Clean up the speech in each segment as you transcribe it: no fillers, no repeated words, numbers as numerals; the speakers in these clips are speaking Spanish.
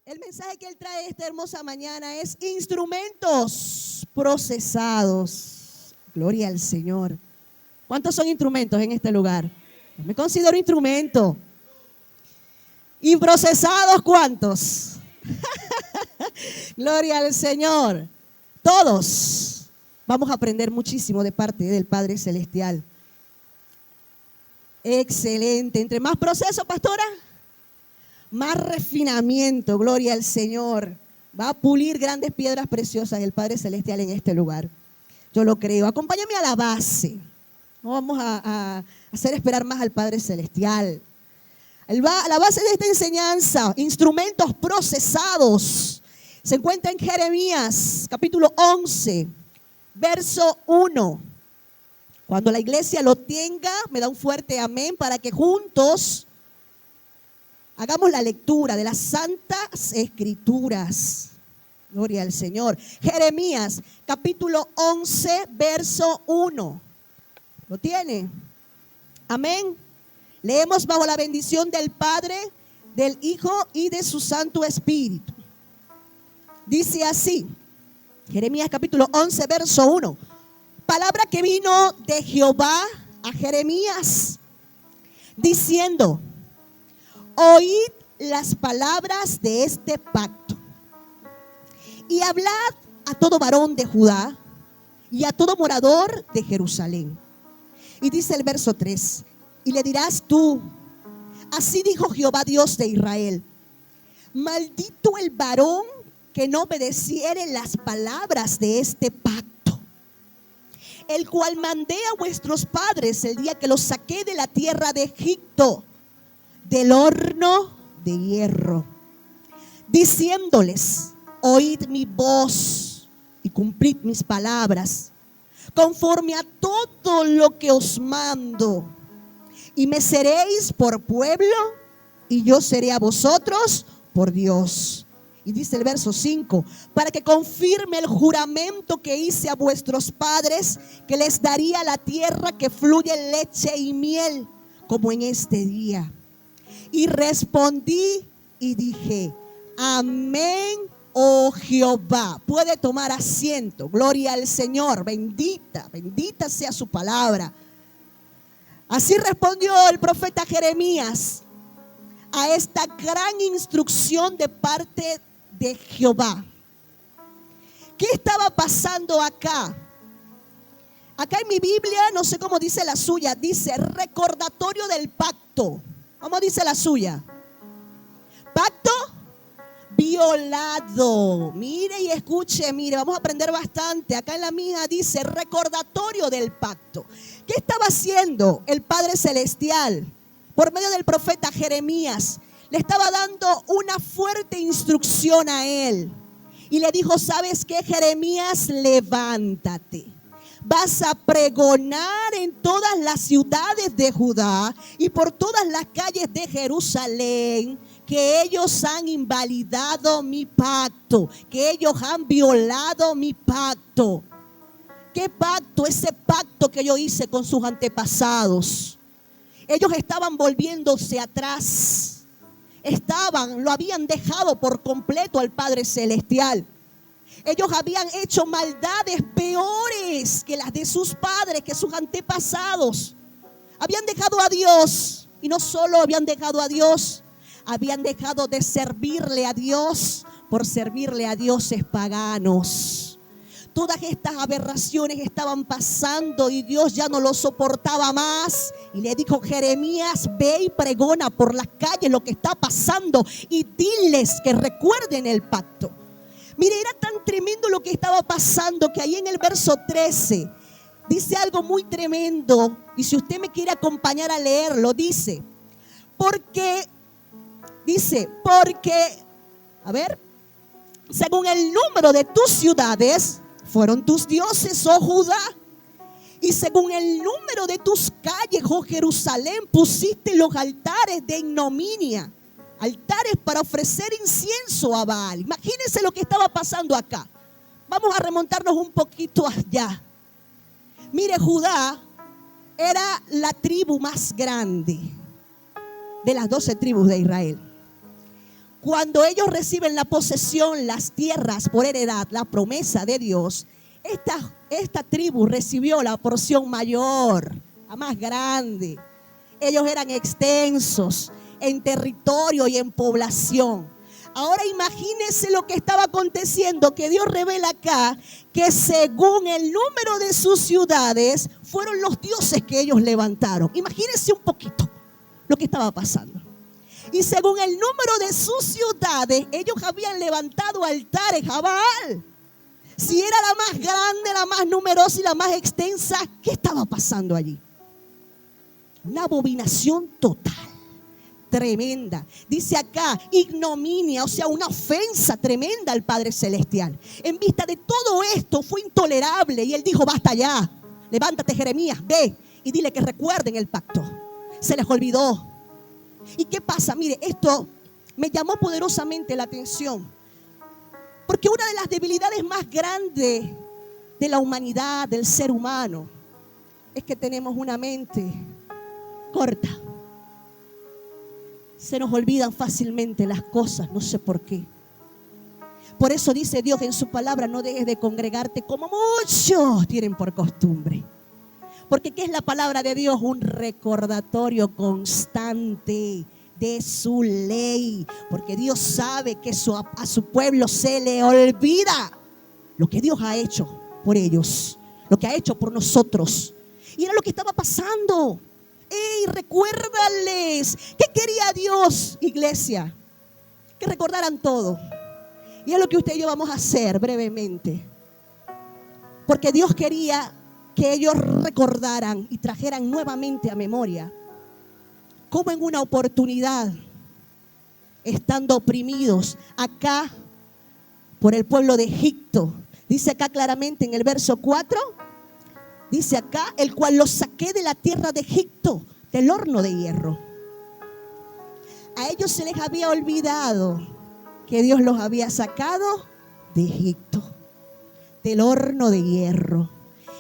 El mensaje que él trae esta hermosa mañana es instrumentos procesados. Gloria al Señor. ¿Cuántos son instrumentos en este lugar? Yo me considero instrumento. ¿Y procesados cuántos? Gloria al Señor. Todos vamos a aprender muchísimo de parte del Padre Celestial. Excelente. Entre más proceso, pastora, más refinamiento. Gloria al Señor. Va a pulir grandes piedras preciosas el Padre Celestial en este lugar. Yo lo creo. Acompáñame a la base. No vamos a hacer esperar más al Padre Celestial. La base de esta enseñanza, instrumentos procesados, se encuentra en Jeremías, capítulo 11, verso 1. Cuando la iglesia lo tenga, me da un fuerte amén para que juntos hagamos la lectura de las Santas Escrituras. Gloria al Señor. Jeremías, capítulo 11, verso 1. ¿Lo tiene? Amén. Leemos bajo la bendición del Padre, del Hijo y de su Santo Espíritu. Dice así, Jeremías capítulo 11, verso 1. Palabra que vino de Jehová a Jeremías, diciendo: oíd las palabras de este pacto, y hablad a todo varón de Judá y a todo morador de Jerusalén. Y dice el verso 3, y le dirás tú: así dijo Jehová Dios de Israel, maldito el varón que no obedeciere las palabras de este pacto, el cual mandé a vuestros padres el día que los saqué de la tierra de Egipto, del horno de hierro, diciéndoles: oíd mi voz y cumplid mis palabras, conforme a todo lo que os mando, y me seréis por pueblo, y yo seré a vosotros por Dios. Y dice el verso 5, para que confirme el juramento que hice a vuestros padres, que les daría la tierra que fluye leche y miel, como en este día. Y respondí y dije: amén, oh Jehová. Puede tomar asiento. Gloria al Señor. Bendita, bendita sea su palabra. Así respondió el profeta Jeremías a esta gran instrucción de parte de Jehová. ¿Qué estaba pasando acá? Acá en mi Biblia, no sé cómo dice la suya, dice recordatorio del pacto. ¿Cómo dice la suya? Pacto violado. Mire y escuche, mire, vamos a aprender bastante. Acá en la mía dice recordatorio del pacto. ¿Qué estaba haciendo el Padre Celestial por medio del profeta Jeremías? Le estaba dando una fuerte instrucción a él. Y le dijo: ¿sabes qué, Jeremías? Levántate. Vas a pregonar en todas las ciudades de Judá y por todas las calles de Jerusalén que ellos han invalidado mi pacto, que ellos han violado mi pacto. ¿Qué pacto? Ese pacto que yo hice con sus antepasados. Ellos estaban volviéndose atrás. Lo habían dejado por completo al Padre Celestial. Ellos habían hecho maldades peores que las de sus padres, que sus antepasados. Habían dejado a Dios. Y no solo habían dejado a Dios, habían dejado de servirle a Dios por servirle a dioses paganos. Todas estas aberraciones estaban pasando y Dios ya no lo soportaba más. Y le dijo: Jeremías, ve y pregona por las calles lo que está pasando y diles que recuerden el pacto. Mire, era tan tremendo lo que estaba pasando que ahí en el verso 13 dice algo muy tremendo. Y si usted me quiere acompañar a leerlo, dice, según el número de tus ciudades fueron tus dioses, oh Judá, y según el número de tus calles, oh Jerusalén, pusiste los altares de ignominia, altares para ofrecer incienso a Baal. Imagínense lo que estaba pasando acá. Vamos a remontarnos un poquito allá. Mire, Judá era la tribu más grande de las 12 tribus de Israel. cuando ellos reciben la posesión, las tierras por heredad, la promesa de Dios, esta tribu recibió la porción mayor, la más grande. Ellos eran extensos en territorio y en población. Ahora imagínense lo que estaba aconteciendo, que Dios revela acá que según el número de sus ciudades fueron los dioses que ellos levantaron. Imagínense un poquito lo que estaba pasando. Y según el número de sus ciudades, ellos habían levantado altares a Baal. Si era la más grande, la más numerosa y la más extensa, ¿qué estaba pasando allí? Una abominación total, tremenda. Dice acá, ignominia, o sea, una ofensa tremenda al Padre Celestial. En vista de todo esto, fue intolerable y él dijo, basta ya. Levántate, Jeremías, ve y dile que recuerden el pacto. Se les olvidó. ¿Y qué pasa? Mire, esto me llamó poderosamente la atención. Porque una de las debilidades más grandes de la humanidad, del ser humano, es que tenemos una mente corta. Se nos olvidan fácilmente las cosas, no sé por qué. Por eso dice Dios en su palabra, no dejes de congregarte como muchos tienen por costumbre. Porque ¿qué es la palabra de Dios? Un recordatorio constante de su ley. Porque Dios sabe que a su pueblo se le olvida lo que Dios ha hecho por ellos, lo que ha hecho por nosotros. Y era lo que estaba pasando. ¡Ey, recuérdales! ¿Qué quería Dios, iglesia? Que recordaran todo. Y es lo que usted y yo vamos a hacer brevemente. Porque Dios quería que ellos recordaran y trajeran nuevamente a memoria cómo en una oportunidad, estando oprimidos acá por el pueblo de Egipto, dice acá claramente en el verso 4, dice acá, el cual los saqué de la tierra de Egipto, del horno de hierro. A ellos se les había olvidado que Dios los había sacado de Egipto, del horno de hierro.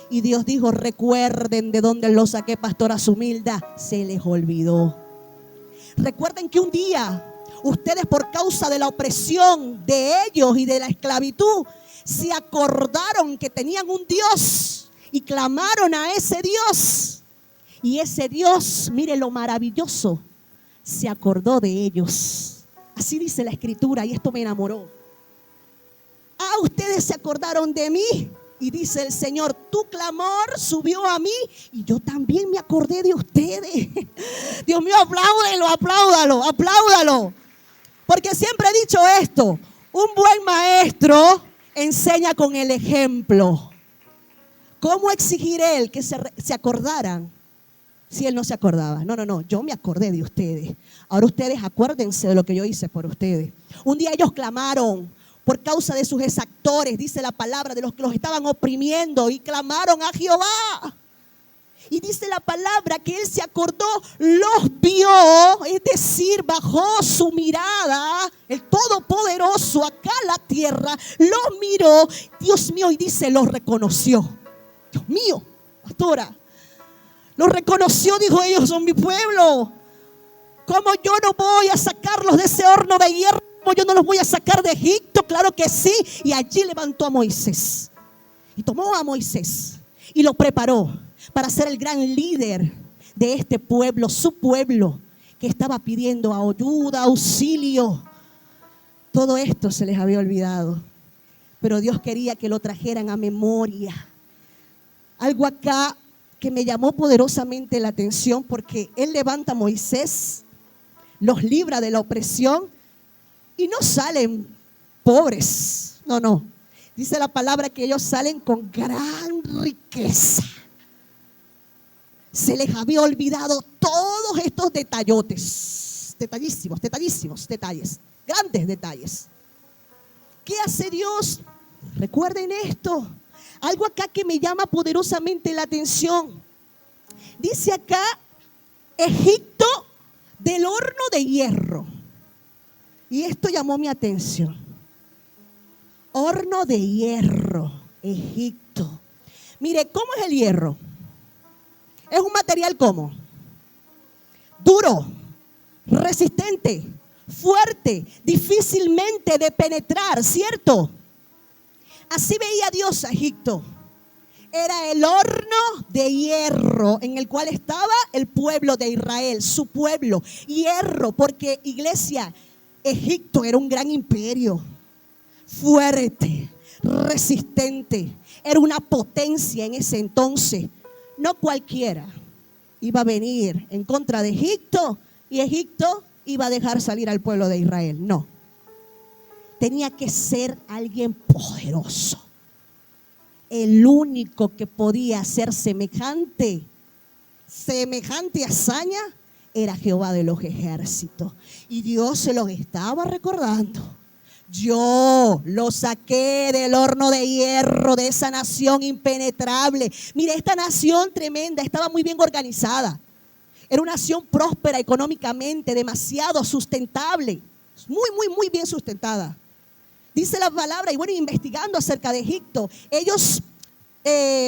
Y Dios dijo, recuerden de dónde los saqué, pastora Sumilda. Se les olvidó. Recuerden que un día ustedes, por causa de la opresión de ellos y de la esclavitud, se acordaron que tenían un Dios y clamaron a ese Dios. Y ese Dios, mire lo maravilloso, se acordó de ellos. Así dice la Escritura y esto me enamoró. Ah, ustedes se acordaron de mí. Y dice el Señor, tu clamor subió a mí y yo también me acordé de ustedes. Dios mío, apláudalo. Porque siempre he dicho esto, un buen maestro enseña con el ejemplo. ¿Cómo exigir él que se acordaran si él no se acordaba? No, yo me acordé de ustedes. Ahora ustedes acuérdense de lo que yo hice por ustedes. Un día ellos clamaron por causa de sus exactores, dice la palabra, de los que los estaban oprimiendo, y clamaron a Jehová. Y dice la palabra que él se acordó, los vio, es decir, bajó su mirada, el Todopoderoso acá a la tierra, los miró, Dios mío, y dice, los reconoció. Dios mío, pastora, los reconoció, dijo, ellos son mi pueblo. ¿Cómo yo no voy a sacarlos de ese horno de hierro? ¿Cómo yo no los voy a sacar de Egipto? Claro que sí. Y allí levantó a Moisés. Y tomó a Moisés y lo preparó para ser el gran líder de este pueblo, su pueblo, que estaba pidiendo ayuda, auxilio. Todo esto se les había olvidado, pero Dios quería que lo trajeran a memoria. Algo acá que me llamó poderosamente la atención, porque él levanta a Moisés, los libra de la opresión y no salen pobres. No. Dice la palabra que ellos salen con gran riqueza. Se les había olvidado todos estos detallotes, detallísimos detalles, grandes detalles. ¿Qué hace Dios? Recuerden esto. Algo acá que me llama poderosamente la atención. Dice acá, Egipto del horno de hierro. Y esto llamó mi atención. Horno de hierro, Egipto. Mire, ¿cómo es el hierro? Es un material ¿cómo? Duro, resistente, fuerte, difícilmente de penetrar, ¿cierto? Así veía Dios a Egipto. Era el horno de hierro en el cual estaba el pueblo de Israel, su pueblo. Hierro, porque iglesia, Egipto era un gran imperio, fuerte, resistente. Era una potencia en ese entonces. No cualquiera iba a venir en contra de Egipto y Egipto iba a dejar salir al pueblo de Israel. No. Tenía que ser alguien poderoso. El único que podía hacer semejante hazaña era Jehová de los ejércitos. Y Dios se los estaba recordando. Yo lo saqué del horno de hierro, de esa nación impenetrable. Mire, esta nación tremenda estaba muy bien organizada. Era una nación próspera económicamente, demasiado sustentable. Muy bien sustentada. Dice la palabra, y bueno, investigando acerca de Egipto, ellos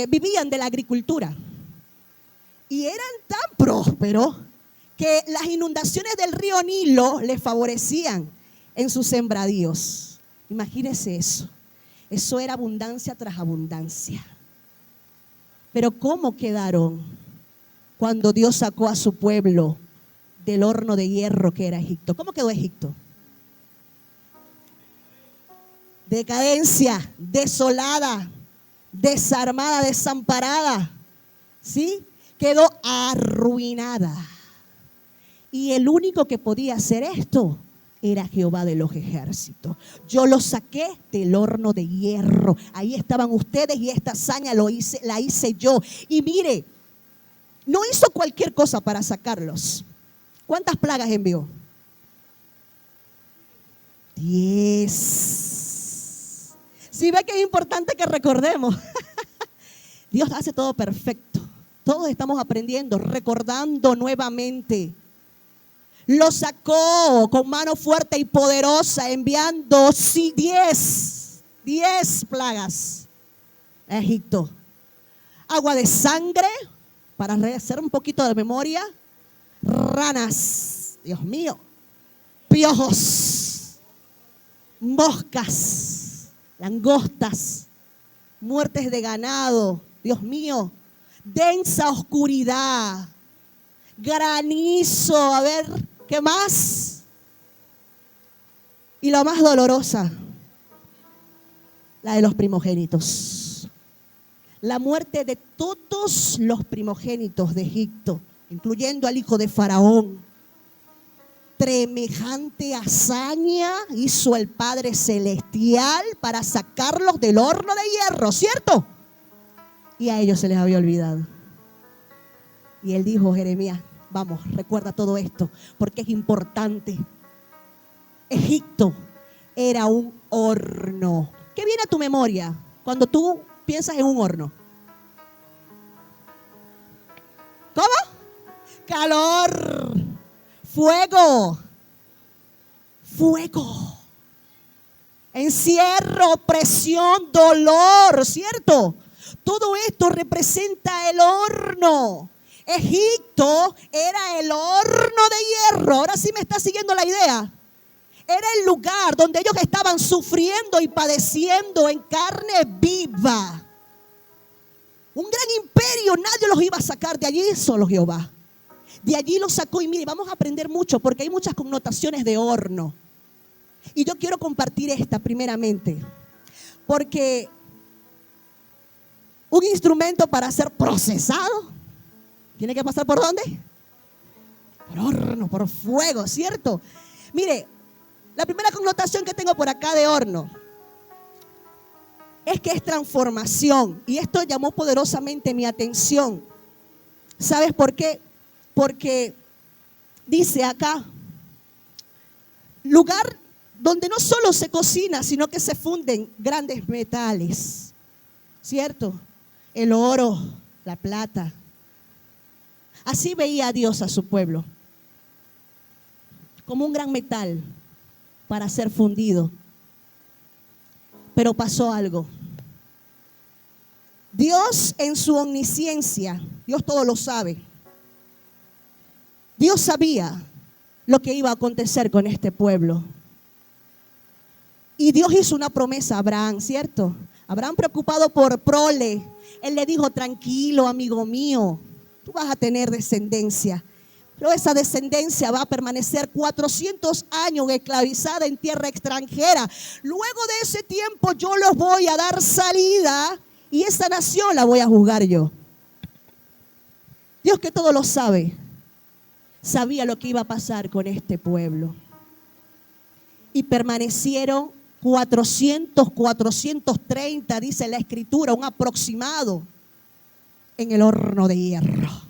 vivían de la agricultura. Y eran tan prósperos que las inundaciones del río Nilo les favorecían en sus sembradíos. Imagínense eso. Eso era abundancia tras abundancia. Pero ¿cómo quedaron cuando Dios sacó a su pueblo del horno de hierro que era Egipto? ¿Cómo quedó Egipto? Decadencia, desolada, desarmada, desamparada. ¿Sí? Quedó arruinada. Y el único que podía hacer esto era Jehová de los ejércitos. Yo los saqué del horno de hierro. Ahí estaban ustedes y esta hazaña la hice yo. Y mire, no hizo cualquier cosa para sacarlos. ¿Cuántas plagas envió? 10. Si ve que es importante que recordemos. Dios hace todo perfecto. Todos estamos aprendiendo, recordando nuevamente. Lo sacó con mano fuerte y poderosa, enviando 10 plagas a Egipto. Agua de sangre, para hacer un poquito de memoria. Ranas, Dios mío. Piojos, moscas, langostas, muertes de ganado, Dios mío, densa oscuridad, granizo, a ver, ¿qué más? Y la más dolorosa, la de los primogénitos. La muerte de todos los primogénitos de Egipto, incluyendo al hijo de Faraón. Semejante hazaña hizo el Padre Celestial para sacarlos del horno de hierro, ¿cierto? Y a ellos se les había olvidado. Y él dijo, Jeremías, vamos, recuerda todo esto, porque es importante. Egipto era un horno. ¿Qué viene a tu memoria cuando tú piensas en un horno? ¿Cómo? Calor. Fuego, encierro, presión, dolor, ¿cierto? Todo esto representa el horno. Egipto era el horno de hierro. Ahora sí me está siguiendo la idea. Era el lugar donde ellos estaban sufriendo y padeciendo en carne viva. Un gran imperio, nadie los iba a sacar de allí, solo Jehová. De allí lo sacó y mire, vamos a aprender mucho porque hay muchas connotaciones de horno. Y yo quiero compartir esta primeramente. Porque un instrumento para ser procesado tiene que pasar ¿por dónde? Por horno, por fuego, ¿cierto? Mire, la primera connotación que tengo por acá de horno es que es transformación. Y esto llamó poderosamente mi atención. ¿Sabes por qué? Porque dice acá, lugar donde no solo se cocina, sino que se funden grandes metales, ¿cierto? El oro, la plata. Así veía a Dios a su pueblo, como un gran metal para ser fundido. Pero pasó algo. Dios en su omnisciencia, Dios todo lo sabe. Dios sabía lo que iba a acontecer con este pueblo. Y Dios hizo una promesa a Abraham, ¿cierto? Abraham, preocupado por prole, él le dijo: tranquilo, amigo mío, tú vas a tener descendencia. Pero esa descendencia va a permanecer 400 años esclavizada en tierra extranjera. Luego de ese tiempo yo los voy a dar salida y esa nación la voy a juzgar yo. Dios, que todo lo sabe, sabía lo que iba a pasar con este pueblo. Y permanecieron 430, dice la Escritura, un aproximado, en el horno de hierro.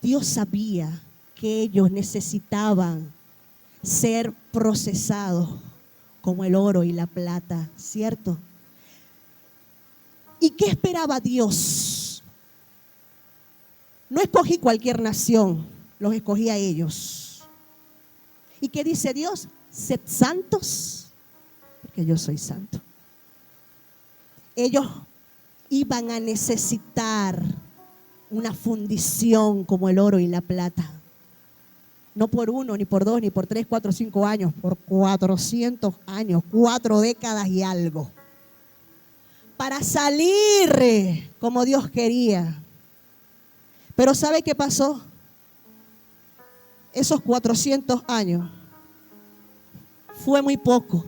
Dios sabía que ellos necesitaban ser procesados como el oro y la plata, ¿cierto? ¿Y qué esperaba Dios? No escogí cualquier nación, los escogí a ellos. ¿Y qué dice Dios? Sed santos, porque yo soy santo. Ellos iban a necesitar una fundición como el oro y la plata. No por 1, ni por 2, ni por 3, 4, 5 años, por 400 años, 4 décadas y algo. Para salir como Dios quería. Pero ¿sabe qué pasó? Esos 400 años fue muy poco.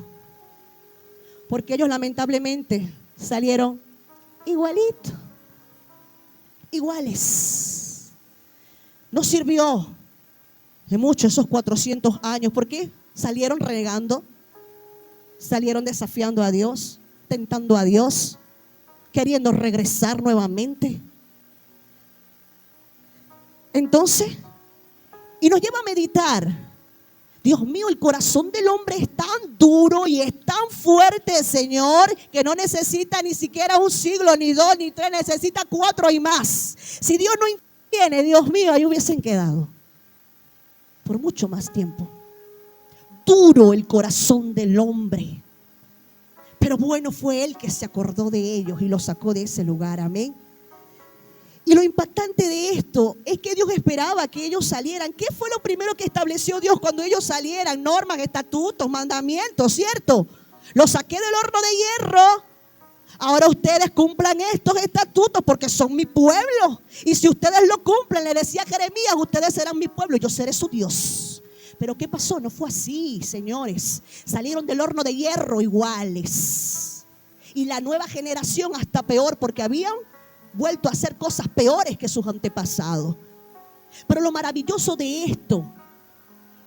Porque ellos lamentablemente salieron igualitos. Iguales. No sirvió de mucho esos 400 años. ¿Por qué? Salieron renegando, salieron desafiando a Dios, tentando a Dios, queriendo regresar nuevamente. Entonces, y nos lleva a meditar. Dios mío, el corazón del hombre es tan duro y es tan fuerte, Señor, que no necesita ni siquiera 1 siglo, ni 2, ni 3, necesita 4 y más. Si Dios no interviene, Dios mío, ahí hubiesen quedado por mucho más tiempo. Duro el corazón del hombre. Pero bueno, fue Él que se acordó de ellos y los sacó de ese lugar, amén. Y lo impactante de esto es que Dios esperaba que ellos salieran. ¿Qué fue lo primero que estableció Dios cuando ellos salieran? Normas, estatutos, mandamientos, ¿cierto? Los saqué del horno de hierro. Ahora ustedes cumplan estos estatutos porque son mi pueblo. Y si ustedes lo cumplen, le decía Jeremías, ustedes serán mi pueblo y yo seré su Dios. Pero ¿qué pasó? No fue así, señores. Salieron del horno de hierro iguales. Y la nueva generación hasta peor, porque habían vuelto a hacer cosas peores que sus antepasados. Pero lo maravilloso de esto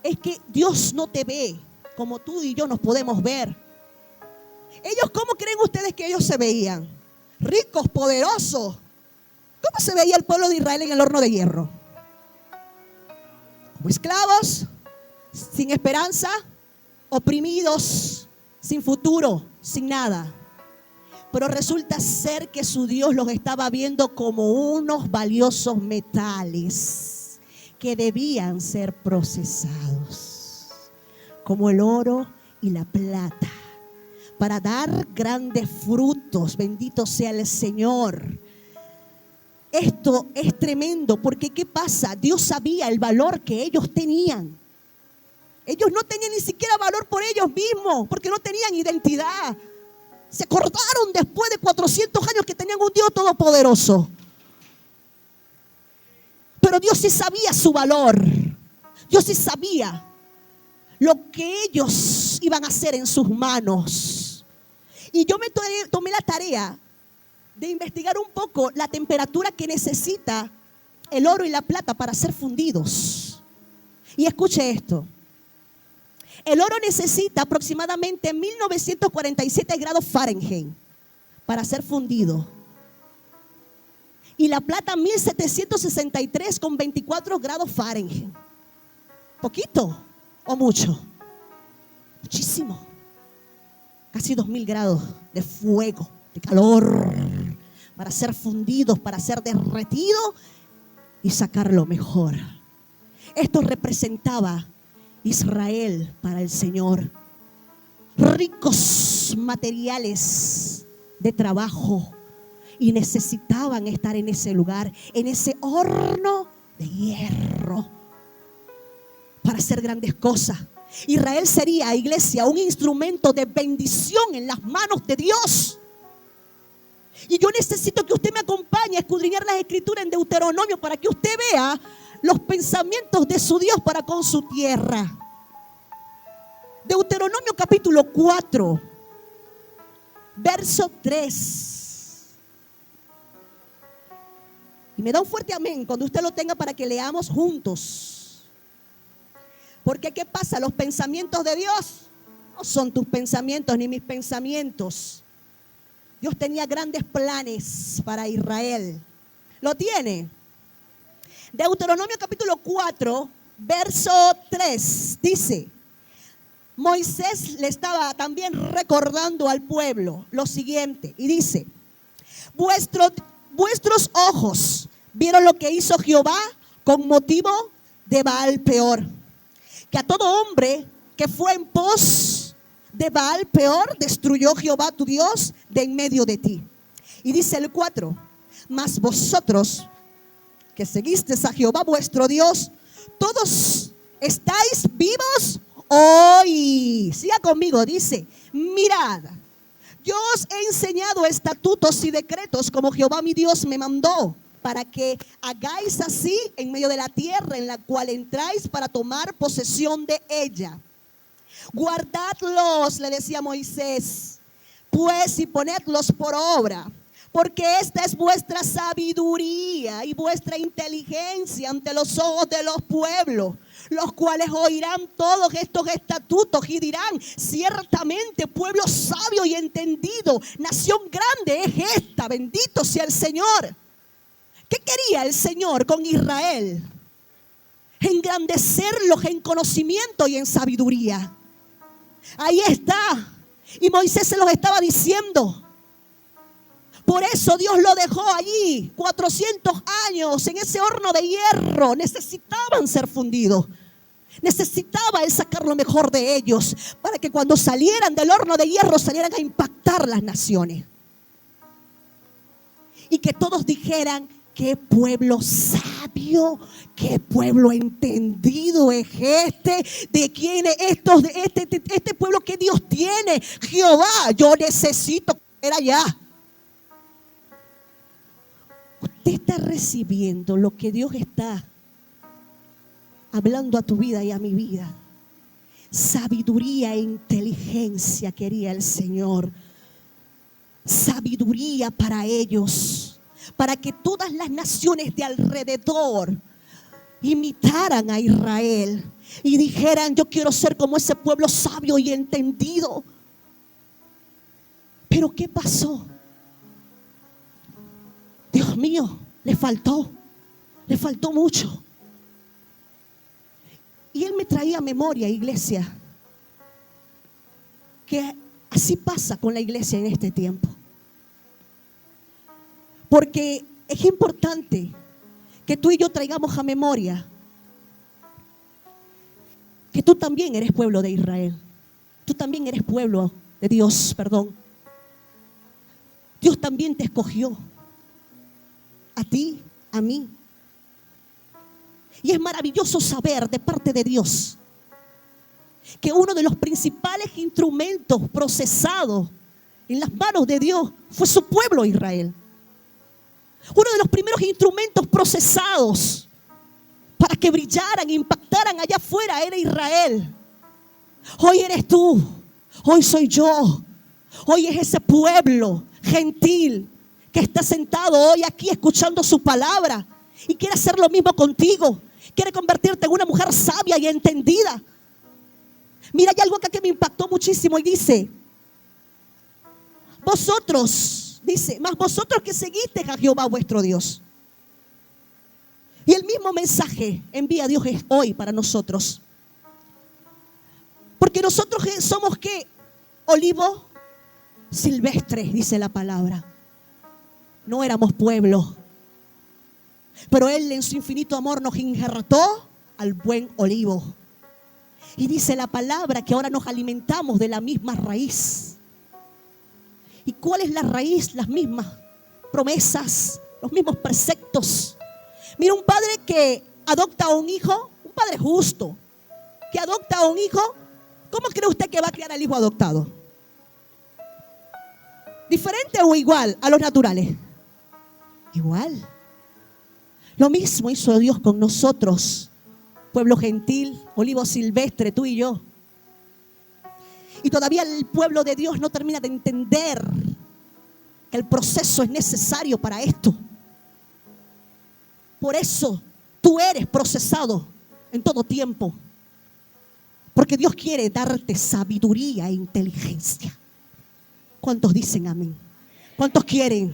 es que Dios no te ve como tú y yo nos podemos ver. Ellos, ¿cómo creen ustedes que ellos se veían? Ricos, poderosos. ¿Cómo se veía el pueblo de Israel en el horno de hierro? Como esclavos, sin esperanza, oprimidos, sin futuro, sin nada. Pero resulta ser que su Dios los estaba viendo como unos valiosos metales que debían ser procesados, como el oro y la plata, para dar grandes frutos. Bendito sea el Señor. Esto es tremendo porque ¿qué pasa? Dios sabía el valor que ellos tenían. Ellos no tenían ni siquiera valor por ellos mismos porque no tenían identidad. Se acordaron después de 400 años que tenían un Dios todopoderoso. Pero Dios sí sabía su valor. Dios sí sabía lo que ellos iban a hacer en sus manos. Y yo me tomé la tarea de investigar un poco la temperatura que necesita el oro y la plata para ser fundidos. Y escuche esto. El oro necesita aproximadamente 1947 grados Fahrenheit para ser fundido. Y la plata 1763 con 24 grados Fahrenheit. ¿Poquito o mucho? Muchísimo. Casi 2000 grados de fuego, de calor, para ser fundidos, para ser derretidos y sacar lo mejor. Esto representaba Israel para el Señor. Ricos materiales de trabajo y necesitaban estar en ese lugar, en ese horno de hierro. para hacer grandes cosas. Israel sería, iglesia, un instrumento de bendición en las manos de Dios. Y yo necesito que usted me acompañe a escudriñar las escrituras en Deuteronomio para que usted vea los pensamientos de su Dios para con su tierra. Deuteronomio capítulo 4, verso 3. Y me da un fuerte amén cuando usted lo tenga para que leamos juntos. Porque ¿qué pasa? Los pensamientos de Dios no son tus pensamientos ni mis pensamientos. Dios tenía grandes planes para Israel. ¿Lo tiene? Deuteronomio capítulo 4, verso 3 dice: Moisés le estaba también recordando al pueblo lo siguiente y dice: vuestros ojos vieron lo que hizo Jehová con motivo de Baal Peor, que a todo hombre que fue en pos de Baal Peor destruyó Jehová tu Dios de en medio de ti. Y dice el 4: mas vosotros que seguisteis a Jehová vuestro Dios, todos estáis vivos hoy. Siga conmigo, dice: mirad, yo os he enseñado estatutos y decretos como Jehová mi Dios me mandó, para que hagáis así en medio de la tierra en la cual entráis para tomar posesión de ella. Guardadlos, le decía Moisés, pues, y ponedlos por obra, porque esta es vuestra sabiduría y vuestra inteligencia ante los ojos de los pueblos, los cuales oirán todos estos estatutos y dirán: ciertamente pueblo sabio y entendido, nación grande es esta, bendito sea el Señor. ¿Qué quería el Señor con Israel? Engrandecerlos en conocimiento y en sabiduría. Ahí está. Y Moisés se los estaba diciendo. Por eso Dios lo dejó allí 400 años en ese horno de hierro. Necesitaban ser fundidos. Necesitaba él sacar lo mejor de ellos para que cuando salieran del horno de hierro salieran a impactar las naciones. Y que todos dijeran: qué pueblo sabio, qué pueblo entendido es este. ¿De quién es este pueblo que Dios tiene? Jehová, yo necesito ir allá. Usted está recibiendo lo que Dios está hablando a tu vida y a mi vida. Sabiduría e inteligencia quería el Señor. Sabiduría para ellos, para que todas las naciones de alrededor imitaran a Israel y dijeran: yo quiero ser como ese pueblo sabio y entendido. Pero ¿qué pasó? Dios mío, le faltó mucho. Y él me traía a memoria, iglesia, que así pasa con la iglesia en este tiempo. Porque es importante que tú y yo traigamos a memoria que tú también eres pueblo de Israel. Tú también eres pueblo de Dios, perdón. Dios también te escogió. A ti, a mí. Y es maravilloso saber de parte de Dios que uno de los principales instrumentos procesados en las manos de Dios fue su pueblo Israel. Uno de los primeros instrumentos procesados para que brillaran, impactaran allá afuera era Israel. Hoy eres tú, hoy soy yo, hoy es ese pueblo gentil que está sentado hoy aquí escuchando su palabra y quiere hacer lo mismo contigo. Quiere convertirte en una mujer sabia y entendida. Mira, hay algo acá que me impactó muchísimo y dice: vosotros, dice, mas vosotros que seguisteis a Jehová vuestro Dios. Y el mismo mensaje envía Dios hoy para nosotros. Porque nosotros somos ¿qué? Olivos silvestres, dice la palabra. No éramos pueblo, pero Él en su infinito amor nos injertó al buen olivo. Y dice la palabra que ahora nos alimentamos de la misma raíz. ¿Y cuál es la raíz? Las mismas promesas, los mismos preceptos. Mira, un padre que adopta a un hijo, un padre justo, que adopta a un hijo, ¿cómo cree usted que va a criar al hijo adoptado? ¿Diferente o igual a los naturales? Igual. Lo mismo hizo Dios con nosotros, pueblo gentil, olivo silvestre, tú y yo. Y todavía el pueblo de Dios no termina de entender que el proceso es necesario para esto. Por eso tú eres procesado en todo tiempo. Porque Dios quiere darte sabiduría e inteligencia. ¿Cuántos dicen amén? ¿Cuántos quieren?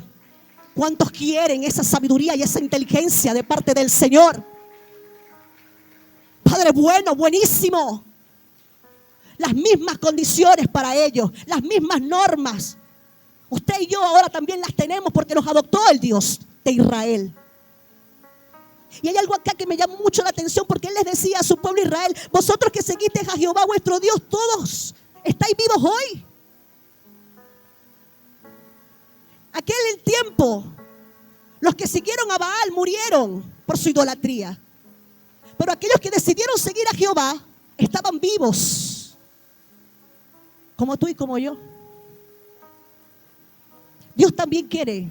¿Cuántos quieren esa sabiduría y esa inteligencia de parte del Señor? Padre bueno, buenísimo. Las mismas condiciones para ellos, las mismas normas. Usted y yo ahora también las tenemos porque nos adoptó el Dios de Israel. Y hay algo acá que me llama mucho la atención porque Él les decía a su pueblo Israel: vosotros que seguisteis a Jehová vuestro Dios, todos estáis vivos hoy. Aquel tiempo, los que siguieron a Baal murieron por su idolatría. Pero aquellos que decidieron seguir a Jehová estaban vivos, como tú y como yo. Dios también quiere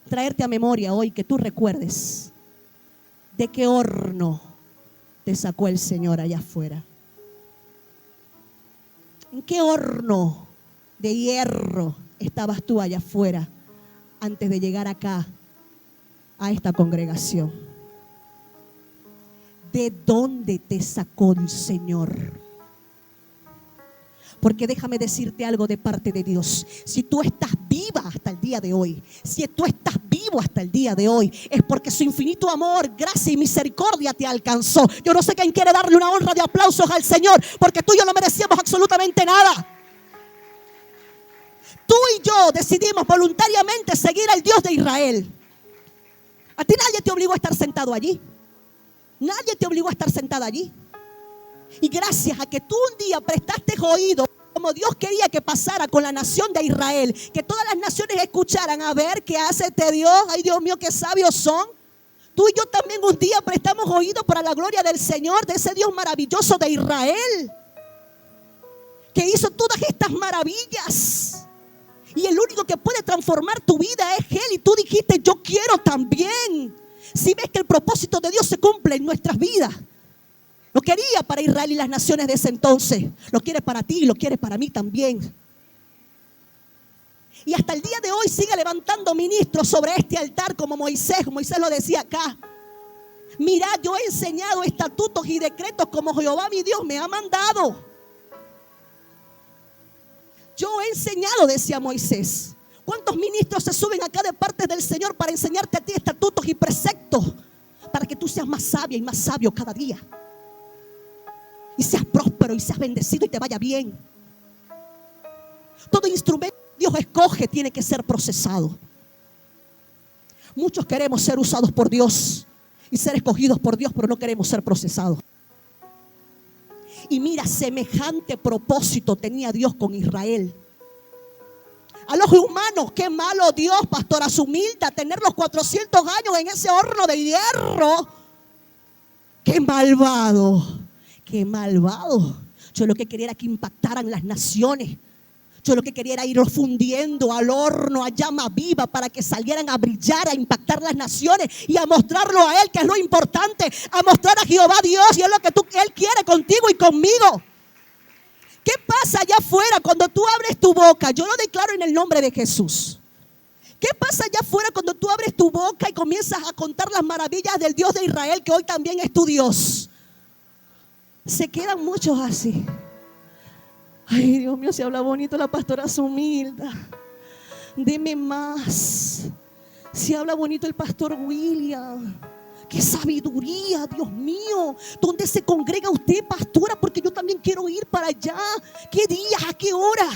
traerte a memoria hoy que tú recuerdes de qué horno te sacó el Señor allá afuera. ¿En qué horno de hierro estabas tú allá afuera antes de llegar acá a esta congregación? ¿De dónde te sacó el Señor? Porque déjame decirte algo de parte de Dios. Si tú estás viva hasta el día de hoy, si tú estás vivo hasta el día de hoy, es porque su infinito amor, gracia y misericordia te alcanzó. Yo no sé quién quiere darle una honra de aplausos al Señor, porque tú y yo no merecíamos absolutamente nada. Tú y yo decidimos voluntariamente seguir al Dios de Israel. A ti nadie te obligó a estar sentado allí. Nadie te obligó a estar sentada allí. Y gracias a que tú un día prestaste oído, como Dios quería que pasara con la nación de Israel, que todas las naciones escucharan: a ver qué hace este Dios, ay Dios mío, qué sabios son. Tú y yo también un día prestamos oído para la gloria del Señor, de ese Dios maravilloso de Israel, que hizo todas estas maravillas. Y el único que puede transformar tu vida es Él. Y tú dijiste: yo quiero también. Si ves que el propósito de Dios se cumple en nuestras vidas. Lo quería para Israel y las naciones de ese entonces. Lo quiere para ti y lo quiere para mí también. Y hasta el día de hoy sigue levantando ministros sobre este altar como Moisés. Moisés lo decía acá: mirad, yo he enseñado estatutos y decretos como Jehová mi Dios me ha mandado. Yo he enseñado, decía Moisés. ¿Cuántos ministros se suben acá de parte del Señor para enseñarte a ti estatutos y preceptos? Para que tú seas más sabia y más sabio cada día. Y seas próspero y seas bendecido y te vaya bien. Todo instrumento que Dios escoge tiene que ser procesado. Muchos queremos ser usados por Dios y ser escogidos por Dios, pero no queremos ser procesados. Y mira, semejante propósito tenía Dios con Israel. A los humanos, qué malo Dios, pastora Sumilda, tener los 400 años en ese horno de hierro. Qué malvado, qué malvado. Yo lo que quería era que impactaran las naciones. Yo lo que quería era irlos fundiendo al horno, a llama viva, para que salieran a brillar, a impactar las naciones y a mostrarlo a Él, que es lo importante, a mostrar a Jehová Dios, y es lo que Él quiere contigo y conmigo. ¿Qué pasa allá afuera cuando tú abres tu boca? Yo lo declaro en el nombre de Jesús. ¿Qué pasa allá afuera cuando tú abres tu boca y comienzas a contar las maravillas del Dios de Israel, que hoy también es tu Dios? Se quedan muchos así. Ay, Dios mío, se habla bonito la pastora Sumilda. Deme más. Se habla bonito el pastor William. ¡Qué sabiduría, Dios mío! ¿Dónde se congrega usted, pastora? Porque yo también quiero ir para allá. ¿Qué días? ¿A qué hora?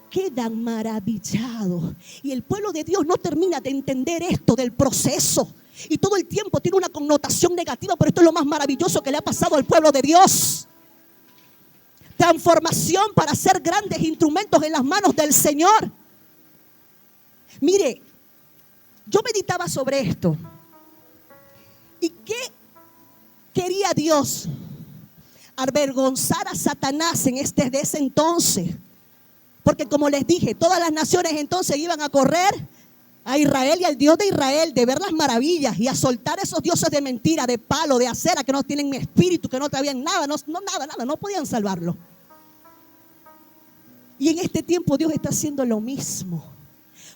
Quedan maravillados. Y el pueblo de Dios no termina de entender esto del proceso. Y todo el tiempo tiene una connotación negativa, pero esto es lo más maravilloso que le ha pasado al pueblo de Dios. Transformación para ser grandes instrumentos en las manos del Señor. Mire, yo meditaba sobre esto. ¿Y qué quería Dios avergonzar a Satanás de ese entonces. Porque como les dije, todas las naciones entonces iban a correr a Israel y al Dios de Israel, de ver las maravillas y a soltar esos dioses de mentira, de palo, de acera, que no tienen espíritu, que no traían nada, no podían salvarlo. Y en este tiempo Dios está haciendo lo mismo.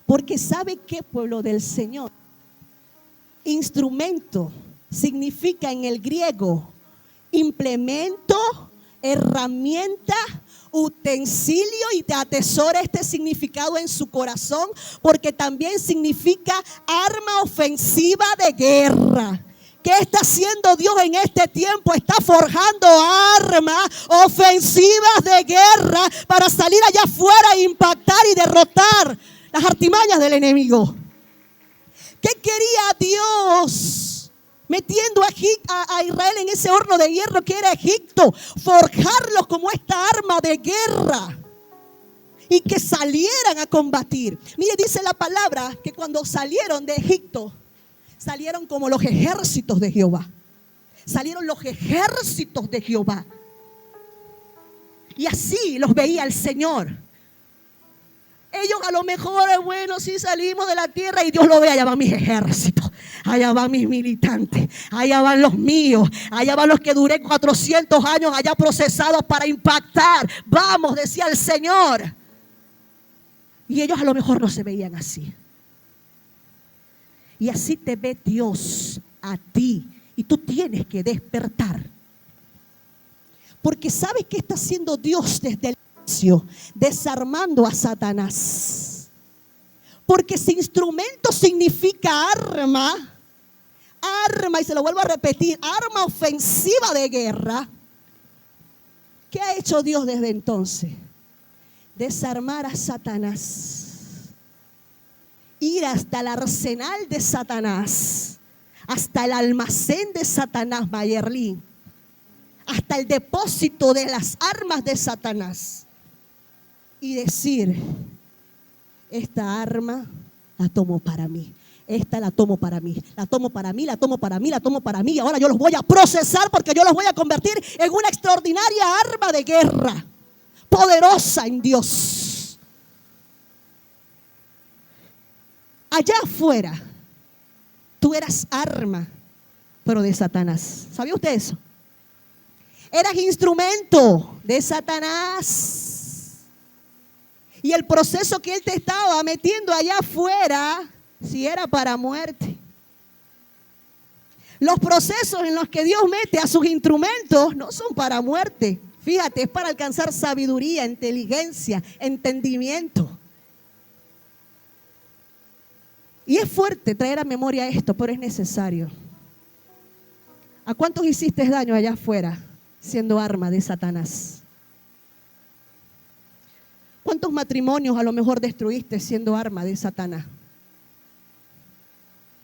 Porque ¿sabe qué, pueblo del Señor? Instrumento significa en el griego implemento, herramienta, utensilio, y te atesora este significado en su corazón, porque también significa arma ofensiva de guerra. ¿Qué está haciendo Dios en este tiempo? Está forjando armas ofensivas de guerra para salir allá afuera e impactar y derrotar las artimañas del enemigo. ¿Qué quería Dios metiendo a Israel en ese horno de hierro que era Egipto? Forjarlos como esta arma de guerra y que salieran a combatir. Mire, dice la palabra que cuando salieron de Egipto, salieron como los ejércitos de Jehová. Salieron los ejércitos de Jehová. Y así los veía el Señor. Ellos a lo mejor, bueno, sí salimos de la tierra y Dios lo ve, allá van mis ejércitos, allá van mis militantes, allá van los míos, allá van los que duré 400 años allá procesados para impactar. Vamos, decía el Señor. Y ellos a lo mejor no se veían así. Y así te ve Dios a ti. Y tú tienes que despertar. Porque ¿sabes qué está haciendo Dios desde el inicio? Desarmando a Satanás. Porque si instrumento significa arma, y se lo vuelvo a repetir, arma ofensiva de guerra. ¿Qué ha hecho Dios desde entonces? Desarmar a Satanás. Ir hasta el arsenal de Satanás, hasta el almacén de Satanás, Mayerlin, hasta el depósito de las armas de Satanás, y decir: esta arma la tomo para mí, esta la tomo para mí, la tomo para mí, la tomo para mí, la tomo para mí, y ahora yo los voy a procesar porque yo los voy a convertir en una extraordinaria arma de guerra, poderosa en Dios. Allá afuera, tú eras arma, pero de Satanás. ¿Sabía usted eso? Eras instrumento de Satanás. Y el proceso que él te estaba metiendo allá afuera, si era para muerte. Los procesos en los que Dios mete a sus instrumentos no son para muerte. Fíjate, es para alcanzar sabiduría, inteligencia, entendimiento. Y es fuerte traer a memoria esto, pero es necesario. ¿A cuántos hiciste daño allá afuera siendo arma de Satanás? ¿Cuántos matrimonios a lo mejor destruiste siendo arma de Satanás?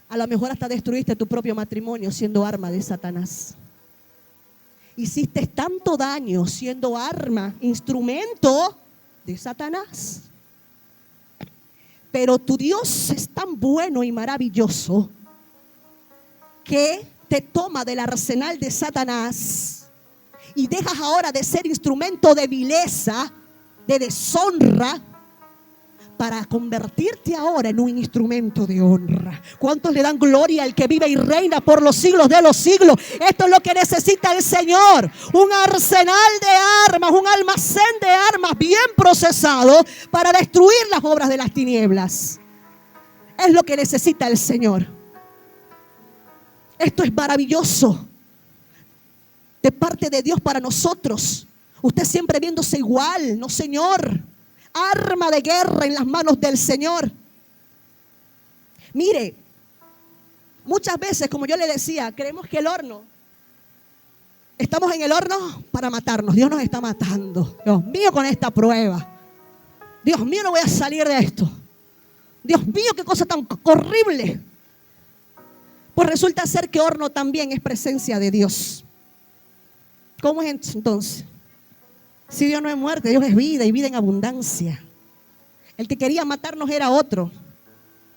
A lo mejor hasta destruiste tu propio matrimonio siendo arma de Satanás. Hiciste tanto daño siendo arma, instrumento de Satanás. Pero tu Dios es tan bueno y maravilloso que te toma del arsenal de Satanás y dejas ahora de ser instrumento de vileza, de deshonra, para convertirte ahora en un instrumento de honra. ¿Cuántos le dan gloria al que vive y reina por los siglos de los siglos? Esto es lo que necesita el Señor. Un arsenal de armas, un almacén de armas bien procesado para destruir las obras de las tinieblas. Es lo que necesita el Señor. Esto es maravilloso de parte de Dios para nosotros. Usted siempre viéndose igual. No, Señor. Arma de guerra en las manos del Señor. Mire, muchas veces, como yo le decía, creemos que el horno, estamos en el horno para matarnos. Dios nos está matando. Dios mío, con esta prueba. Dios mío, no voy a salir de esto. Dios mío, qué cosa tan horrible. Pues resulta ser que horno también es presencia de Dios. ¿Cómo es entonces? Si Dios no es muerte, Dios es vida y vida en abundancia. El que quería matarnos era otro,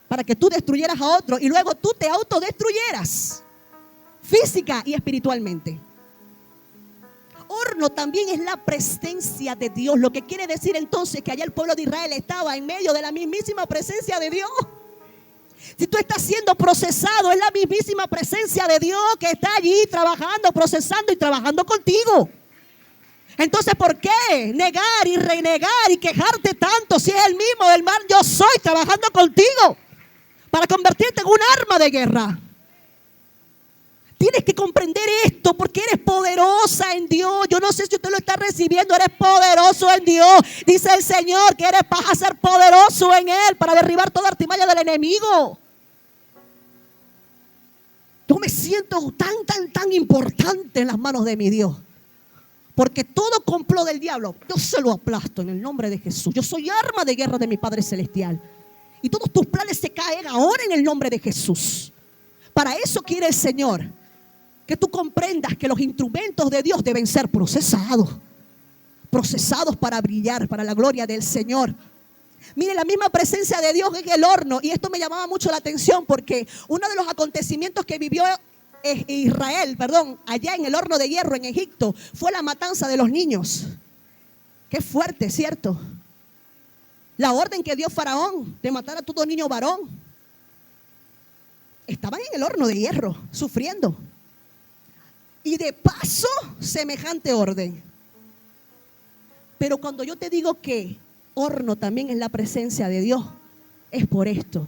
para que tú destruyeras a otro y luego tú te autodestruyeras, física y espiritualmente. horno también es la presencia de Dios. Lo que quiere decir entonces que allá el pueblo de Israel estaba en medio de la mismísima presencia de Dios. Si tú estás siendo procesado, es la mismísima presencia de Dios que está allí trabajando, procesando y trabajando contigo. Entonces, ¿por qué negar y renegar y quejarte tanto si es el mismo del mar? Yo soy trabajando contigo para convertirte en un arma de guerra. Tienes que comprender esto porque eres poderosa en Dios. Yo no sé si usted lo está recibiendo. Eres poderoso en Dios. Dice el Señor que vas a ser poderoso en Él para derribar toda artimaña del enemigo. Yo me siento tan importante en las manos de mi Dios. Porque todo complot del diablo, yo se lo aplasto en el nombre de Jesús. Yo soy arma de guerra de mi Padre Celestial. Y todos tus planes se caen ahora en el nombre de Jesús. Para eso quiere el Señor que tú comprendas que los instrumentos de Dios deben ser procesados. Procesados para brillar, para la gloria del Señor. Mire, la misma presencia de Dios en el horno. Y esto me llamaba mucho la atención porque uno de los acontecimientos que vivió Israel, allá en el horno de hierro en Egipto, fue la matanza de los niños. Qué fuerte, ¿cierto? La orden que dio Faraón de matar a todo niño varón. Estaban en el horno de hierro, sufriendo. Y de paso, semejante orden. Pero cuando yo te digo que horno también es la presencia de Dios, es por esto.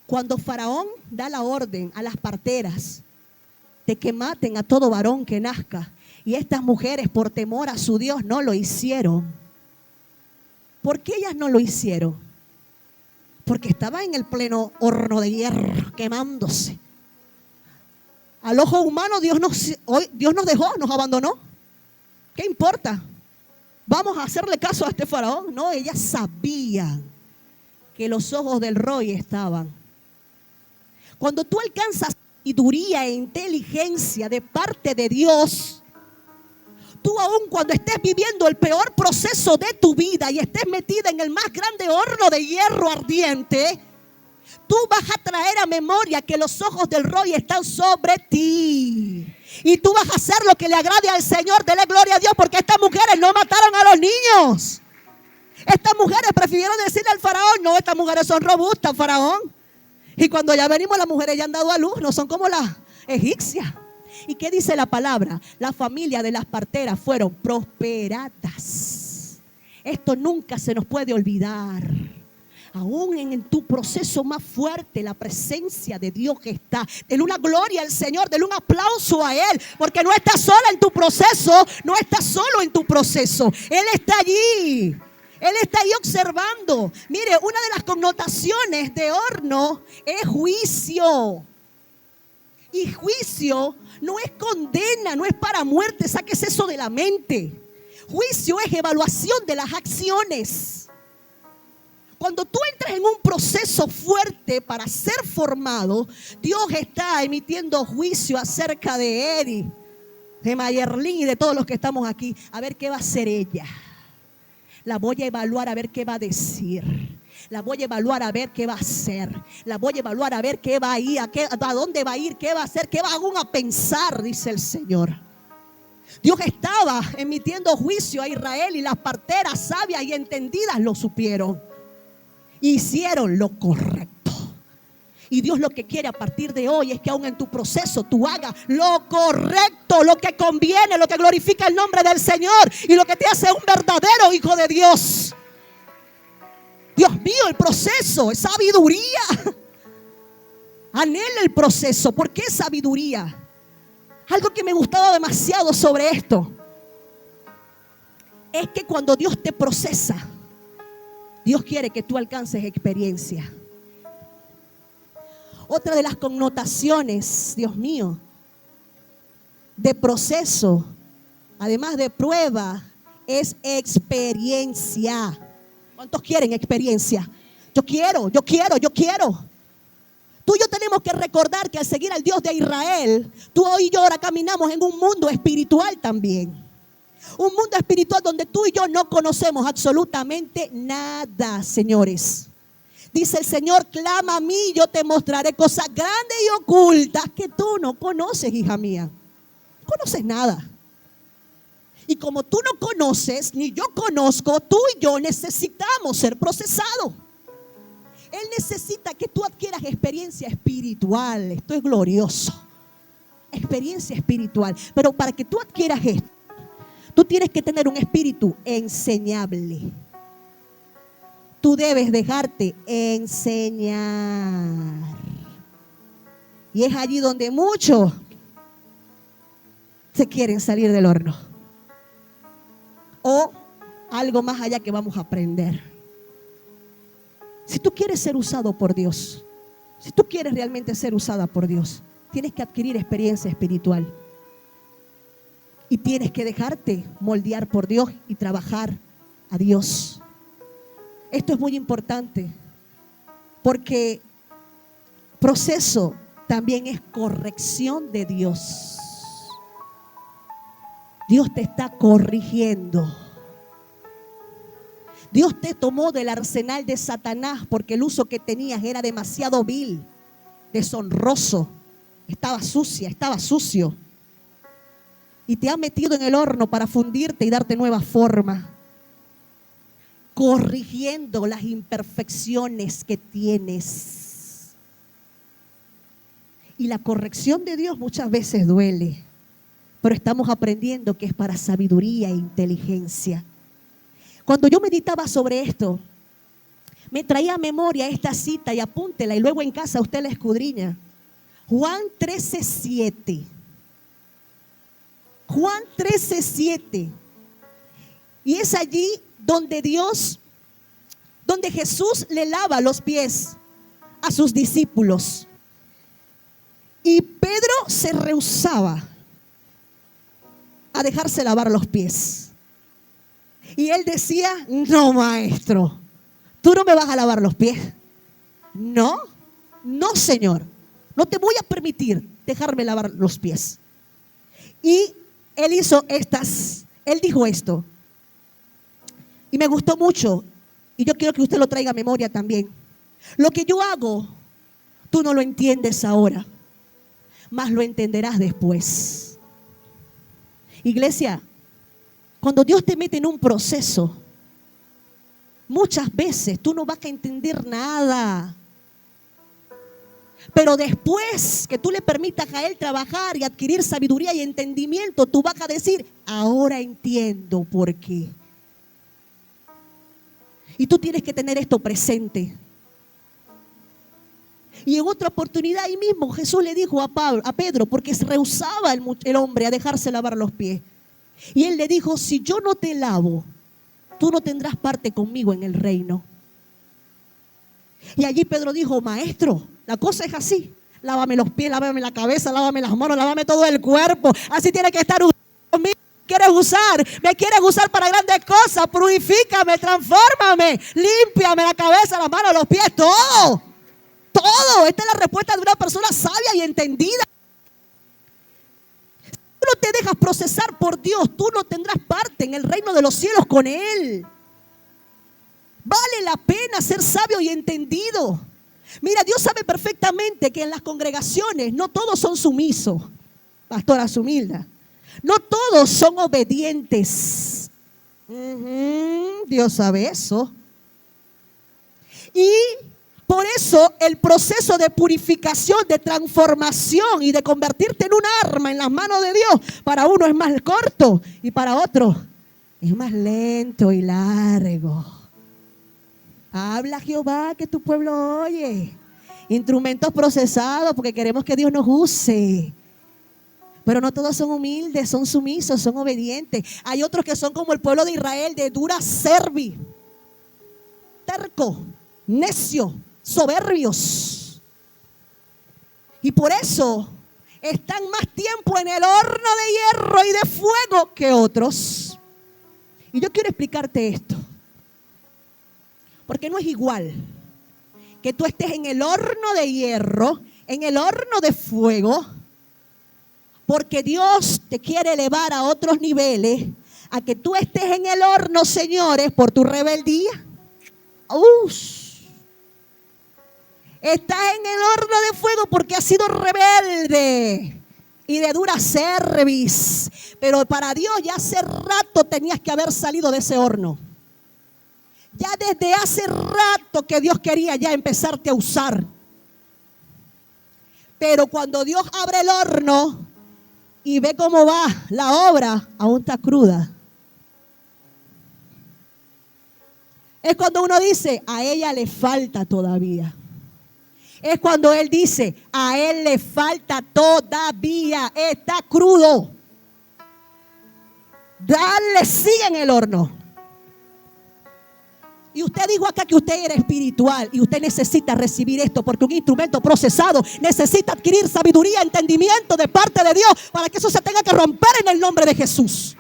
Cuando Faraón da la orden a las parteras de que maten a todo varón que nazca, y estas mujeres por temor a su Dios no lo hicieron. ¿Por qué ellas no lo hicieron? Porque estaba en el pleno horno de hierro, quemándose. Al ojo humano Dios nos dejó, nos abandonó. ¿Qué importa? Vamos a hacerle caso a este faraón. No, ellas sabían que los ojos del rey estaban. Cuando tú alcanzas sabiduría e inteligencia de parte de Dios, tú aun cuando estés viviendo el peor proceso de tu vida y estés metida en el más grande horno de hierro ardiente, tú vas a traer a memoria que los ojos del rey están sobre ti. Y tú vas a hacer lo que le agrade al Señor. Dele gloria a Dios porque estas mujeres no mataron a los niños. Estas mujeres prefirieron decirle al faraón: no, estas mujeres son robustas, faraón. Y cuando ya venimos, las mujeres ya han dado a luz, no son como las egipcias. ¿Y qué dice la palabra? La familia de las parteras fueron prosperadas. Esto nunca se nos puede olvidar. Aún en tu proceso más fuerte, la presencia de Dios que está. Dele una gloria al Señor, dele un aplauso a Él, porque no estás sola en tu proceso, no estás solo en tu proceso. Él está allí. Él está ahí observando. Mire, una de las connotaciones de horno es juicio. Y juicio no es condena, no es para muerte. Saques eso de la mente. Juicio es evaluación de las acciones. Cuando tú entras en un proceso fuerte para ser formado, Dios está emitiendo juicio acerca de Eri, de Mayerlin y de todos los que estamos aquí. A ver qué va a hacer ella. La voy a evaluar a ver qué va a decir. La voy a evaluar a ver qué va a hacer. La voy a evaluar a ver qué va a ir, a dónde va a ir, qué va a hacer, qué va aún a pensar, dice el Señor. Dios estaba emitiendo juicio a Israel y las parteras sabias y entendidas lo supieron. Hicieron lo correcto. Y Dios lo que quiere a partir de hoy es que aún en tu proceso tú hagas lo correcto, lo que conviene, lo que glorifica el nombre del Señor y lo que te hace un verdadero hijo de Dios. Dios mío, el proceso es sabiduría. Anhela el proceso. ¿Por qué sabiduría? Algo que me gustaba demasiado sobre esto es que cuando Dios te procesa, Dios quiere que tú alcances experiencia. Otra de las connotaciones, Dios mío, de proceso, además de prueba, es experiencia. ¿Cuántos quieren experiencia? Yo quiero. Tú y yo tenemos que recordar que al seguir al Dios de Israel, tú hoy y yo ahora caminamos en un mundo espiritual también. Un mundo espiritual donde tú y yo no conocemos absolutamente nada, señores. Dice el Señor: clama a mí, yo te mostraré cosas grandes y ocultas que tú no conoces, hija mía. No conoces nada. Y como tú no conoces, ni yo conozco, tú y yo necesitamos ser procesados. Él necesita que tú adquieras experiencia espiritual. Esto es glorioso. Experiencia espiritual. Pero para que tú adquieras esto, tú tienes que tener un espíritu enseñable. Tú debes dejarte enseñar. Y es allí donde muchos se quieren salir del horno. O algo más allá que vamos a aprender. Si tú quieres ser usado por Dios, si tú quieres realmente ser usada por Dios, tienes que adquirir experiencia espiritual. Y tienes que dejarte moldear por Dios y trabajar a Dios. Esto es muy importante, porque proceso también es corrección de Dios. Dios te está corrigiendo. Dios te tomó del arsenal de Satanás porque el uso que tenías era demasiado vil, deshonroso. Estaba sucia, estaba sucio. Y te ha metido en el horno para fundirte y darte nueva forma. Corrigiendo las imperfecciones que tienes. Y la corrección de Dios muchas veces duele. Pero estamos aprendiendo que es para sabiduría e inteligencia. Cuando yo meditaba sobre esto, me traía a memoria esta cita y apúntela y luego en casa usted la escudriña. Juan 13:7. Juan 13:7. Y es allí donde Jesús le lava los pies a sus discípulos. Y Pedro se rehusaba a dejarse lavar los pies. Y él decía: no, maestro, tú no me vas a lavar los pies. No, no, Señor, no te voy a permitir dejarme lavar los pies. Y él dijo esto. Y me gustó mucho. Y yo quiero que usted lo traiga a memoria también. Lo que yo hago, tú no lo entiendes ahora, mas lo entenderás después. Iglesia, cuando Dios te mete en un proceso, muchas veces tú no vas a entender nada. Pero después que tú le permitas a Él trabajar y adquirir sabiduría y entendimiento, tú vas a decir: ahora entiendo por qué. Y tú tienes que tener esto presente. Y en otra oportunidad ahí mismo Jesús le dijo a Pedro, porque se rehusaba el hombre a dejarse lavar los pies. Y él le dijo: si yo no te lavo, tú no tendrás parte conmigo en el reino. Y allí Pedro dijo: maestro, la cosa es así. Lávame los pies, lávame la cabeza, lávame las manos, lávame todo el cuerpo. Así tiene que estar conmigo. Me quieres usar para grandes cosas. Purifícame, transfórmame, límpiame la cabeza, las manos, los pies, todo. Todo. Esta es la respuesta de una persona sabia y entendida. Si tú no te dejas procesar por Dios, tú no tendrás parte en el reino de los cielos con Él. Vale la pena ser sabio y entendido. Mira, Dios sabe perfectamente que en las congregaciones no todos son sumisos. Pastora Sumilda, no todos son obedientes. Dios sabe eso. Y por eso el proceso de purificación, de transformación y de convertirte en un arma en las manos de Dios, para uno es más corto y para otro es más lento y largo. Habla Jehová, que tu pueblo oye. Instrumentos procesados porque queremos que Dios nos use. Pero no todos son humildes, son sumisos, son obedientes. Hay otros que son como el pueblo de Israel, de dura cerviz, terco, necio, soberbios. Y por eso están más tiempo en el horno de hierro y de fuego que otros. Y yo quiero explicarte esto, porque no es igual que tú estés en el horno de hierro, en el horno de fuego, porque Dios te quiere elevar a otros niveles, a que tú estés en el horno, señores, por tu rebeldía. Estás en el horno de fuego porque has sido rebelde y de dura cerviz. Pero para Dios ya hace rato tenías que haber salido de ese horno. Ya desde hace rato que Dios quería ya empezarte a usar. Pero cuando Dios abre el horno y ve cómo va la obra, aún está cruda. Es cuando uno dice, a ella le falta todavía. Es cuando Él dice, a Él le falta todavía, está crudo. Dale, sigue en el horno. Y usted dijo acá que usted era espiritual y usted necesita recibir esto porque un instrumento procesado necesita adquirir sabiduría, entendimiento de parte de Dios para que eso se tenga que romper en el nombre de Jesús.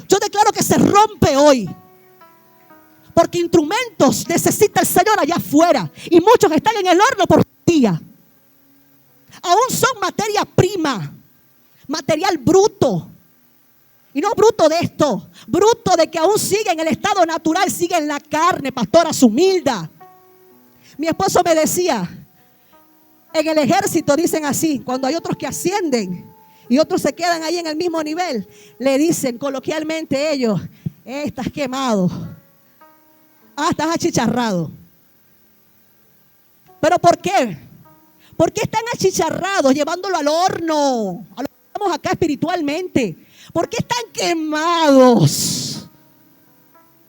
Yo declaro que se rompe hoy. Porque instrumentos necesita el Señor allá afuera. Y muchos están en el horno por día. Aún son materia prima. Material bruto. Y no bruto de esto. Bruto de que aún sigue en el estado natural. Sigue en la carne, pastora, su humildad. Mi esposo me decía. En el ejército dicen así. Cuando hay otros que ascienden. Y otros se quedan ahí en el mismo nivel. Le dicen coloquialmente ellos. Estás quemado. Estás achicharrado. ¿Pero por qué? ¿Por qué están achicharrados llevándolo al horno? A lo que estamos acá espiritualmente. ¿Por qué están quemados?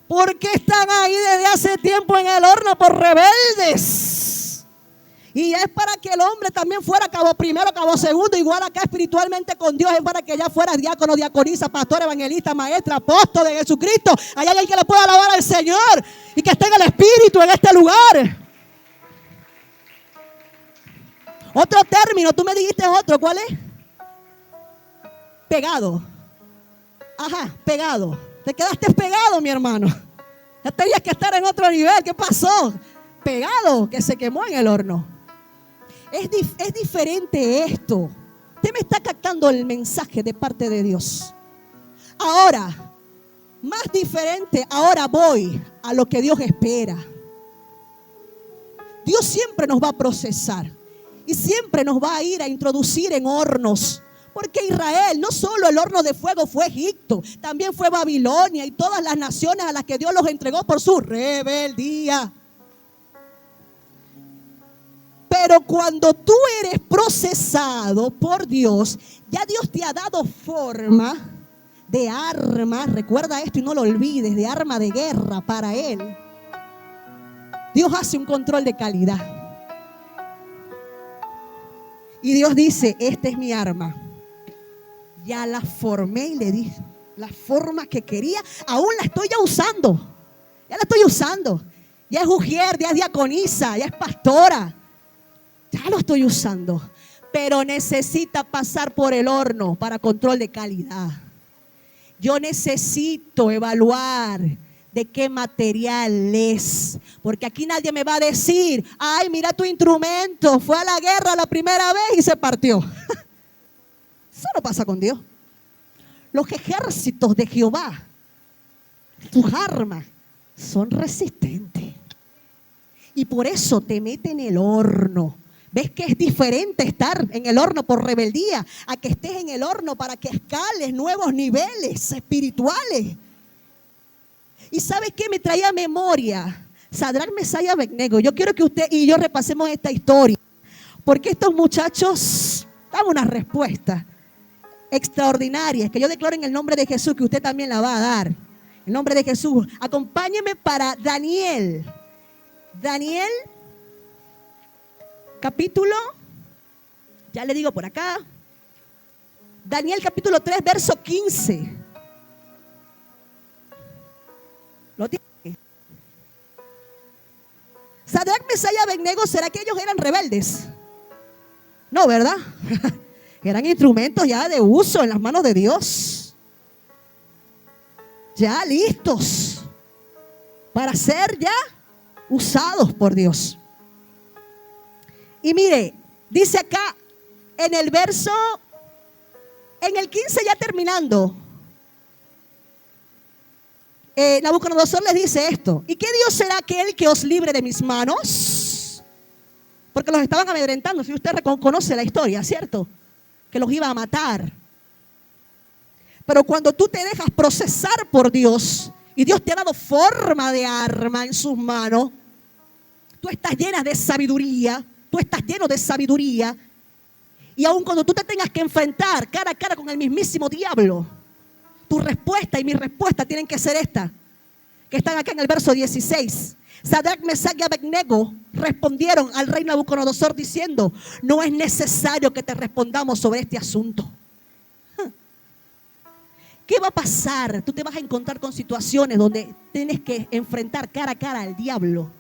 ¿Por qué están ahí desde hace tiempo en el horno por rebeldes? Y es para que el hombre también fuera cabo primero, cabo segundo, igual acá espiritualmente con Dios, es para que ya fuera diácono, diaconisa, pastor, evangelista, maestra, apóstol de Jesucristo. Allá hay alguien que le pueda alabar al Señor y que esté en el Espíritu en este lugar. Otro término, tú me dijiste otro, ¿cuál es? Pegado. Ajá, pegado. Te quedaste pegado, mi hermano. Ya tenías que estar en otro nivel. ¿Qué pasó? Pegado, que se quemó en el horno. Es diferente esto. Usted me está captando el mensaje de parte de Dios. Ahora, más diferente, ahora voy a lo que Dios espera. Dios siempre nos va a procesar y siempre nos va a ir a introducir en hornos. Porque Israel, no solo el horno de fuego fue Egipto, también fue Babilonia y todas las naciones a las que Dios los entregó por su rebeldía. Pero cuando tú eres procesado por Dios, ya Dios te ha dado forma de arma, recuerda esto y no lo olvides, de arma de guerra para Él. Dios hace un control de calidad. Y Dios dice, esta es mi arma. Ya la formé y le di la forma que quería. Aún la estoy ya usando. Ya la estoy usando. Ya es ujier, ya es diaconisa, ya es pastora. Ya lo estoy usando. Pero necesita pasar por el horno para control de calidad. Yo necesito evaluar de qué material es. Porque aquí nadie me va a decir, ay, mira tu instrumento, fue a la guerra la primera vez y se partió. Eso no pasa con Dios. Los ejércitos de Jehová, tus armas, son resistentes. Y por eso te mete en el horno. ¿Ves que es diferente estar en el horno por rebeldía a que estés en el horno para que escales nuevos niveles espirituales? ¿Y sabes qué me traía a memoria? Sadrac, Mesach y Abednego. Yo quiero que usted y yo repasemos esta historia, porque estos muchachos dan una respuesta extraordinaria que yo declaro en el nombre de Jesús que usted también la va a dar. En el nombre de Jesús. Acompáñeme para Daniel. Daniel, capítulo, ya le digo por acá. Daniel capítulo 3, verso 15. ¿Lo tiene? Sadrac, Mesach y Abednego, ¿será que ellos eran rebeldes? No, ¿verdad? Eran instrumentos ya de uso en las manos de Dios. Ya listos para ser ya usados por Dios. Y mire, dice acá en el verso, en el 15 ya terminando, Nabucodonosor les dice esto: ¿y qué Dios será aquel que os libre de mis manos? Porque los estaban amedrentando. Si usted conoce la historia, ¿cierto? que los iba a matar. Pero cuando tú te dejas procesar por Dios y Dios te ha dado forma de arma en sus manos, tú estás llena de sabiduría, tú estás lleno de sabiduría. Y aun cuando tú te tengas que enfrentar cara a cara con el mismísimo diablo, tu respuesta y mi respuesta tienen que ser esta, que están acá en el verso 16. Sadrach, Mesach y Abednego respondieron al rey Nabucodonosor diciendo: no es necesario que te respondamos sobre este asunto. ¿Qué va a pasar? Tú te vas a encontrar con situaciones donde tienes que enfrentar cara a cara al diablo.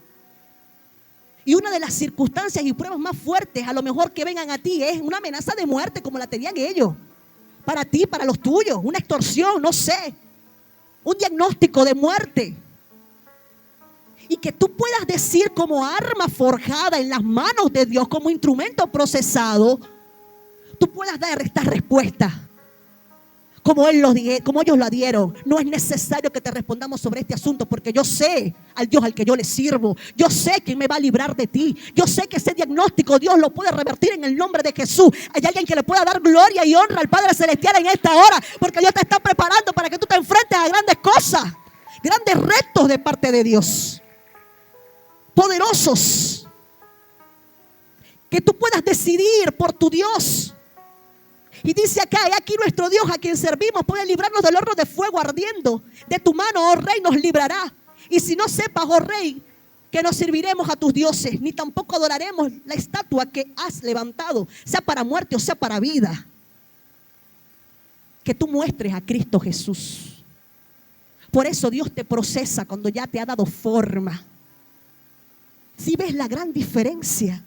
Y una de las circunstancias y pruebas más fuertes a lo mejor que vengan a ti es una amenaza de muerte como la tenían ellos. Para ti, para los tuyos, una extorsión, no sé. Un diagnóstico de muerte. Y que tú puedas decir como arma forjada en las manos de Dios, como instrumento procesado, tú puedas dar esta respuesta. Como ellos la dieron. No es necesario que te respondamos sobre este asunto, porque yo sé al Dios al que yo le sirvo. Yo sé quién me va a librar de ti. Yo sé que ese diagnóstico Dios lo puede revertir en el nombre de Jesús. Hay alguien que le pueda dar gloria y honra al Padre Celestial en esta hora, porque Dios te está preparando para que tú te enfrentes a grandes cosas, grandes retos de parte de Dios, poderosos, que tú puedas decidir por tu Dios. Y dice acá: he aquí nuestro Dios a quien servimos puede librarnos del horno de fuego ardiendo. De tu mano, oh rey, nos librará. Y si no sepas, oh rey, que no serviremos a tus dioses, ni tampoco adoraremos la estatua que has levantado, sea para muerte o sea para vida. Que tú muestres a Cristo Jesús. Por eso Dios te procesa cuando ya te ha dado forma. Si ves la gran diferencia.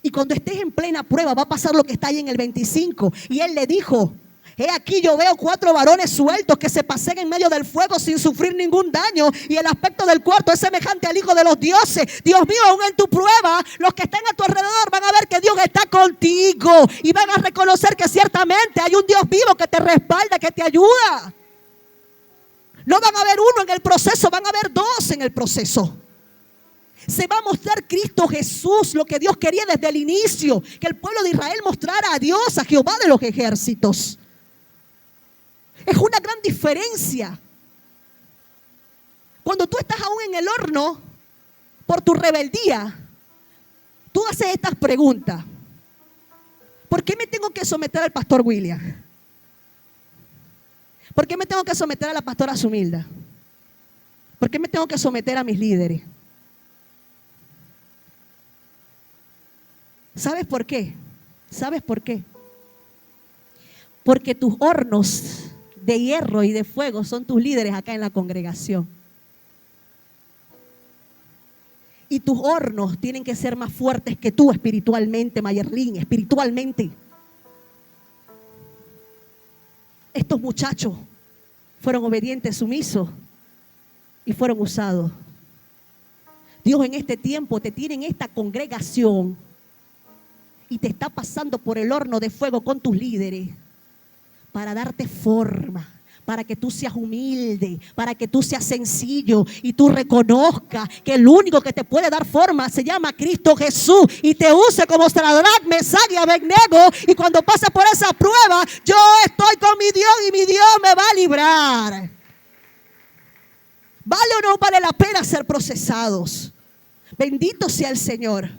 Y cuando estés en plena prueba va a pasar lo que está ahí en el 25. Y él le dijo: he aquí yo veo 4 varones sueltos que se pasean en medio del fuego sin sufrir ningún daño. Y el aspecto del cuarto es semejante al Hijo de los dioses. Dios mío, aún en tu prueba, los que están a tu alrededor van a ver que Dios está contigo. Y van a reconocer que ciertamente hay un Dios vivo que te respalda, que te ayuda. No van a ver uno en el proceso, van a ver 2 en el proceso. Se va a mostrar Cristo Jesús, lo que Dios quería desde el inicio, que el pueblo de Israel mostrara a Dios, a Jehová de los ejércitos. Es una gran diferencia. Cuando tú estás aún en el horno por tu rebeldía, tú haces estas preguntas: ¿por qué me tengo que someter al pastor William? ¿Por qué me tengo que someter a la pastora Sumilda? ¿Por qué me tengo que someter a mis líderes? ¿Sabes por qué? ¿Sabes por qué? Porque tus hornos de hierro y de fuego son tus líderes acá en la congregación. Y tus hornos tienen que ser más fuertes que tú espiritualmente, Mayerlin, espiritualmente. Estos muchachos fueron obedientes, sumisos y fueron usados. Dios en este tiempo te tiene en esta congregación y te está pasando por el horno de fuego con tus líderes para darte forma, para que tú seas humilde, para que tú seas sencillo y tú reconozcas que el único que te puede dar forma se llama Cristo Jesús y te use como Sadrach, Mesach y Abednego. Y cuando pases por esa prueba, yo estoy con mi Dios y mi Dios me va a librar. ¿Vale o no vale la pena ser procesados? Bendito sea el Señor.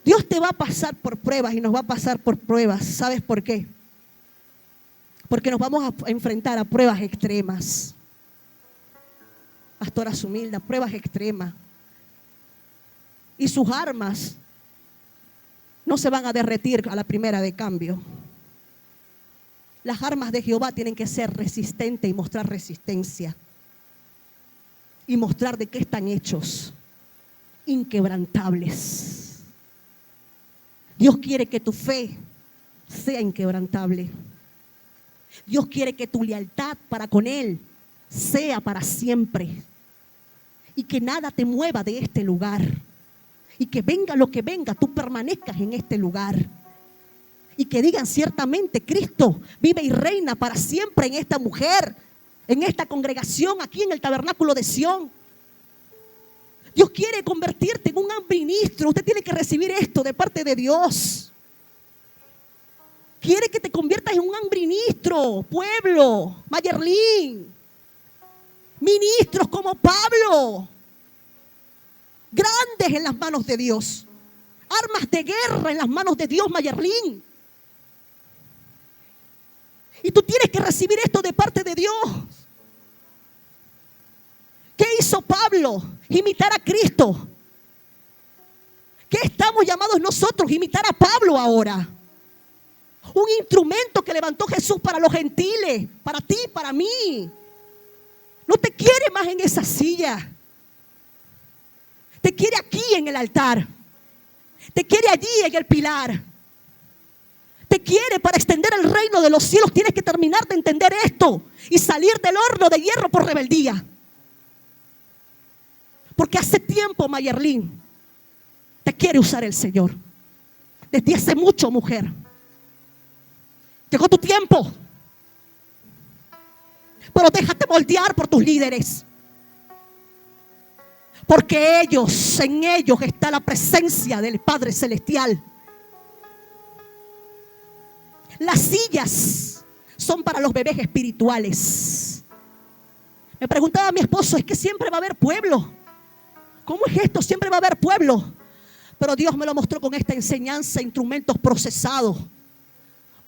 Dios te va a pasar por pruebas y nos va a pasar por pruebas. ¿Sabes por qué? Porque nos vamos a enfrentar a pruebas extremas. Pastora Sumilda, pruebas extremas. Y sus armas no se van a derretir a la primera de cambio. Las armas de Jehová tienen que ser resistentes y mostrar resistencia. Y mostrar de qué están hechos. Inquebrantables. Dios quiere que tu fe sea inquebrantable. Dios quiere que tu lealtad para con Él sea para siempre. Y que nada te mueva de este lugar. Y que venga lo que venga, tú permanezcas en este lugar. Y que digan ciertamente: Cristo vive y reina para siempre en esta mujer, en esta congregación, aquí en el tabernáculo de Sión. Dios quiere convertirte en un ministro. Usted tiene que recibir esto de parte de Dios. quiere que te conviertas en un ministro, pueblo, Mayerlin. Ministros como Pablo, grandes en las manos de Dios. Armas de guerra en las manos de Dios, Mayerlin. Y tú tienes que recibir esto de parte de Dios. ¿Qué hizo Pablo? Imitar a Cristo. ¿Qué estamos llamados nosotros? Imitar a Pablo ahora. Un instrumento que levantó Jesús para los gentiles, para ti, para mí. No te quiere más en esa silla. Te quiere aquí en el altar. Te quiere allí en el pilar. Te quiere para extender el reino de los cielos. Tienes que terminar de entender esto y salir del horno de hierro por rebeldía. Porque hace tiempo, Mayerlin, te quiere usar el Señor. Desde hace mucho, mujer. Llegó tu tiempo. Pero déjate moldear por tus líderes. Porque en ellos está la presencia del Padre Celestial. Las sillas son para los bebés espirituales. Me preguntaba mi esposo, es que siempre va a haber pueblo. ¿Cómo es esto? Siempre va a haber pueblo. Pero Dios me lo mostró con esta enseñanza, instrumentos procesados.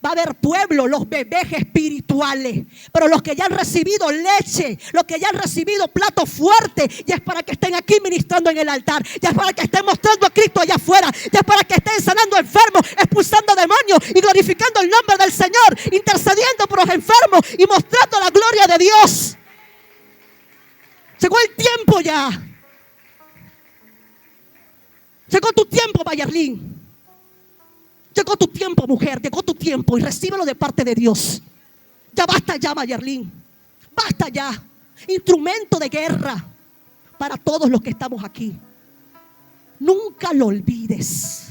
Va a haber pueblo, los bebés espirituales. Pero los que ya han recibido leche, los que ya han recibido plato fuerte, ya es para que estén aquí ministrando en el altar. Ya es para que estén mostrando a Cristo allá afuera. Ya es para que estén sanando enfermos, expulsando demonios y glorificando el nombre del Señor. Intercediendo por los enfermos y mostrando la gloria de Dios. Llegó el tiempo ya. Llegó tu tiempo, Mayerlin. Llegó tu tiempo, mujer. Llegó tu tiempo y recíbelo de parte de Dios. Ya basta ya, Mayerlin. Basta ya. Instrumento de guerra para todos los que estamos aquí. Nunca lo olvides.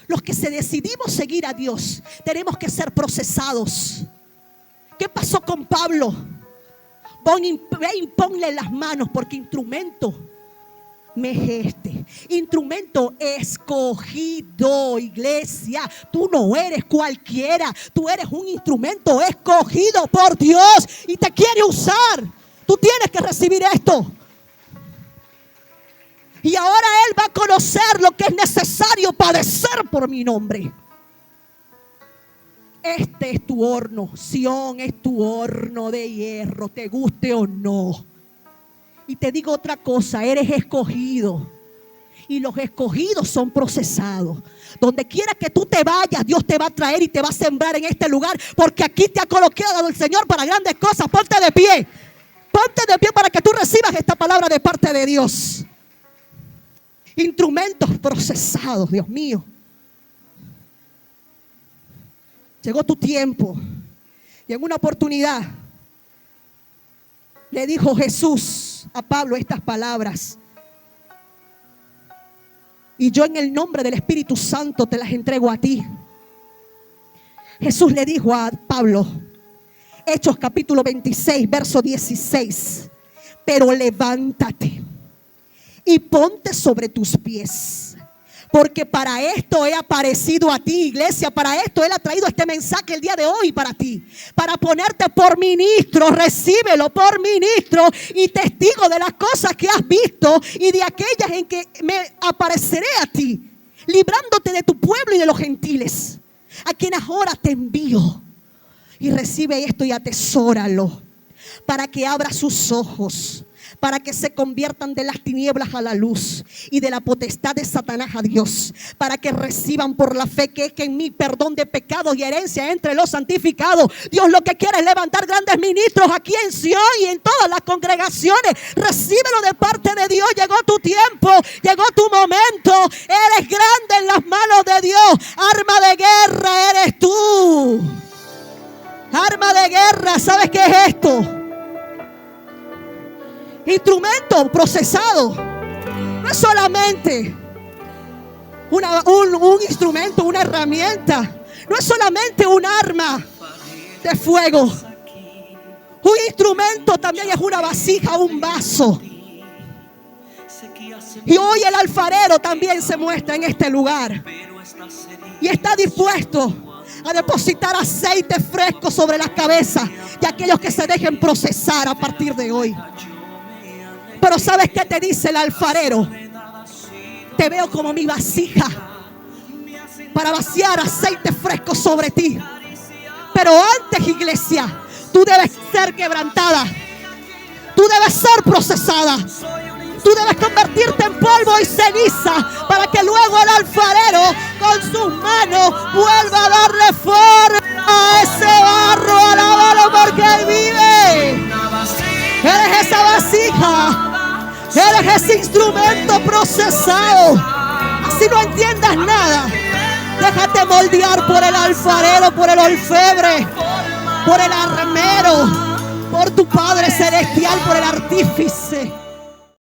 Los que se decidimos seguir a Dios, tenemos que ser procesados. ¿Qué pasó con Pablo? Ve y ponle las manos, porque instrumento me es este. Instrumento escogido, iglesia. Tú no eres cualquiera. Tú eres un instrumento escogido por Dios y te quiere usar. Tú tienes que recibir esto. Y ahora Él va a conocer lo que es necesario padecer por mi nombre. Este es tu horno. Sión es tu horno de hierro, te guste o no. Y te digo otra cosa, eres escogido. Y los escogidos son procesados. Donde quiera que tú te vayas, Dios te va a traer y te va a sembrar en este lugar. Porque aquí te ha colocado el Señor para grandes cosas. Ponte de pie. Ponte de pie para que tú recibas esta palabra de parte de Dios. Instrumentos procesados, Dios mío. Llegó tu tiempo. Y en una oportunidad le dijo Jesús a Pablo estas palabras. Y yo en el nombre del Espíritu Santo te las entrego a ti. Jesús le dijo a Pablo, Hechos capítulo 26, verso 16. Pero levántate y ponte sobre tus pies. Porque para esto he aparecido a ti, iglesia. Para esto Él ha traído este mensaje el día de hoy para ti. Para ponerte por ministro. Recíbelo por ministro y testigo de las cosas que has visto y de aquellas en que me apareceré a ti. Librándote de tu pueblo y de los gentiles. A quienes ahora te envío. Y recibe esto y atesóralo. Para que abra sus ojos. Para que se conviertan de las tinieblas a la luz y de la potestad de Satanás a Dios. Para que reciban por la fe que es que en mí perdón de pecados y herencia entre los santificados. Dios lo que quiere es levantar grandes ministros aquí en Sion y en todas las congregaciones. Recíbelo de parte de Dios. Llegó tu tiempo, llegó tu momento. Eres grande en las manos de Dios. Arma de guerra eres tú. Arma de guerra, ¿sabes qué es esto? Instrumento procesado. No es solamente un instrumento, una herramienta. No es solamente un arma de fuego. Un instrumento también es una vasija, un vaso. Y hoy el alfarero también se muestra en este lugar. Y está dispuesto a depositar aceite fresco sobre las cabezas de aquellos que se dejen procesar a partir de hoy. Pero ¿sabes qué te dice el alfarero? Te veo como mi vasija para vaciar aceite fresco sobre ti. Pero antes, iglesia, tú debes ser quebrantada. Tú debes ser procesada. Tú debes convertirte en polvo y ceniza para que luego el alfarero con sus manos vuelva a darle forma a ese barro. Alábalo porque Él vive. Eres esa vasija. Eres ese instrumento procesado. Así no entiendas nada. Déjate moldear por el alfarero, por el orfebre, por el armero, por tu Padre Celestial, por el artífice.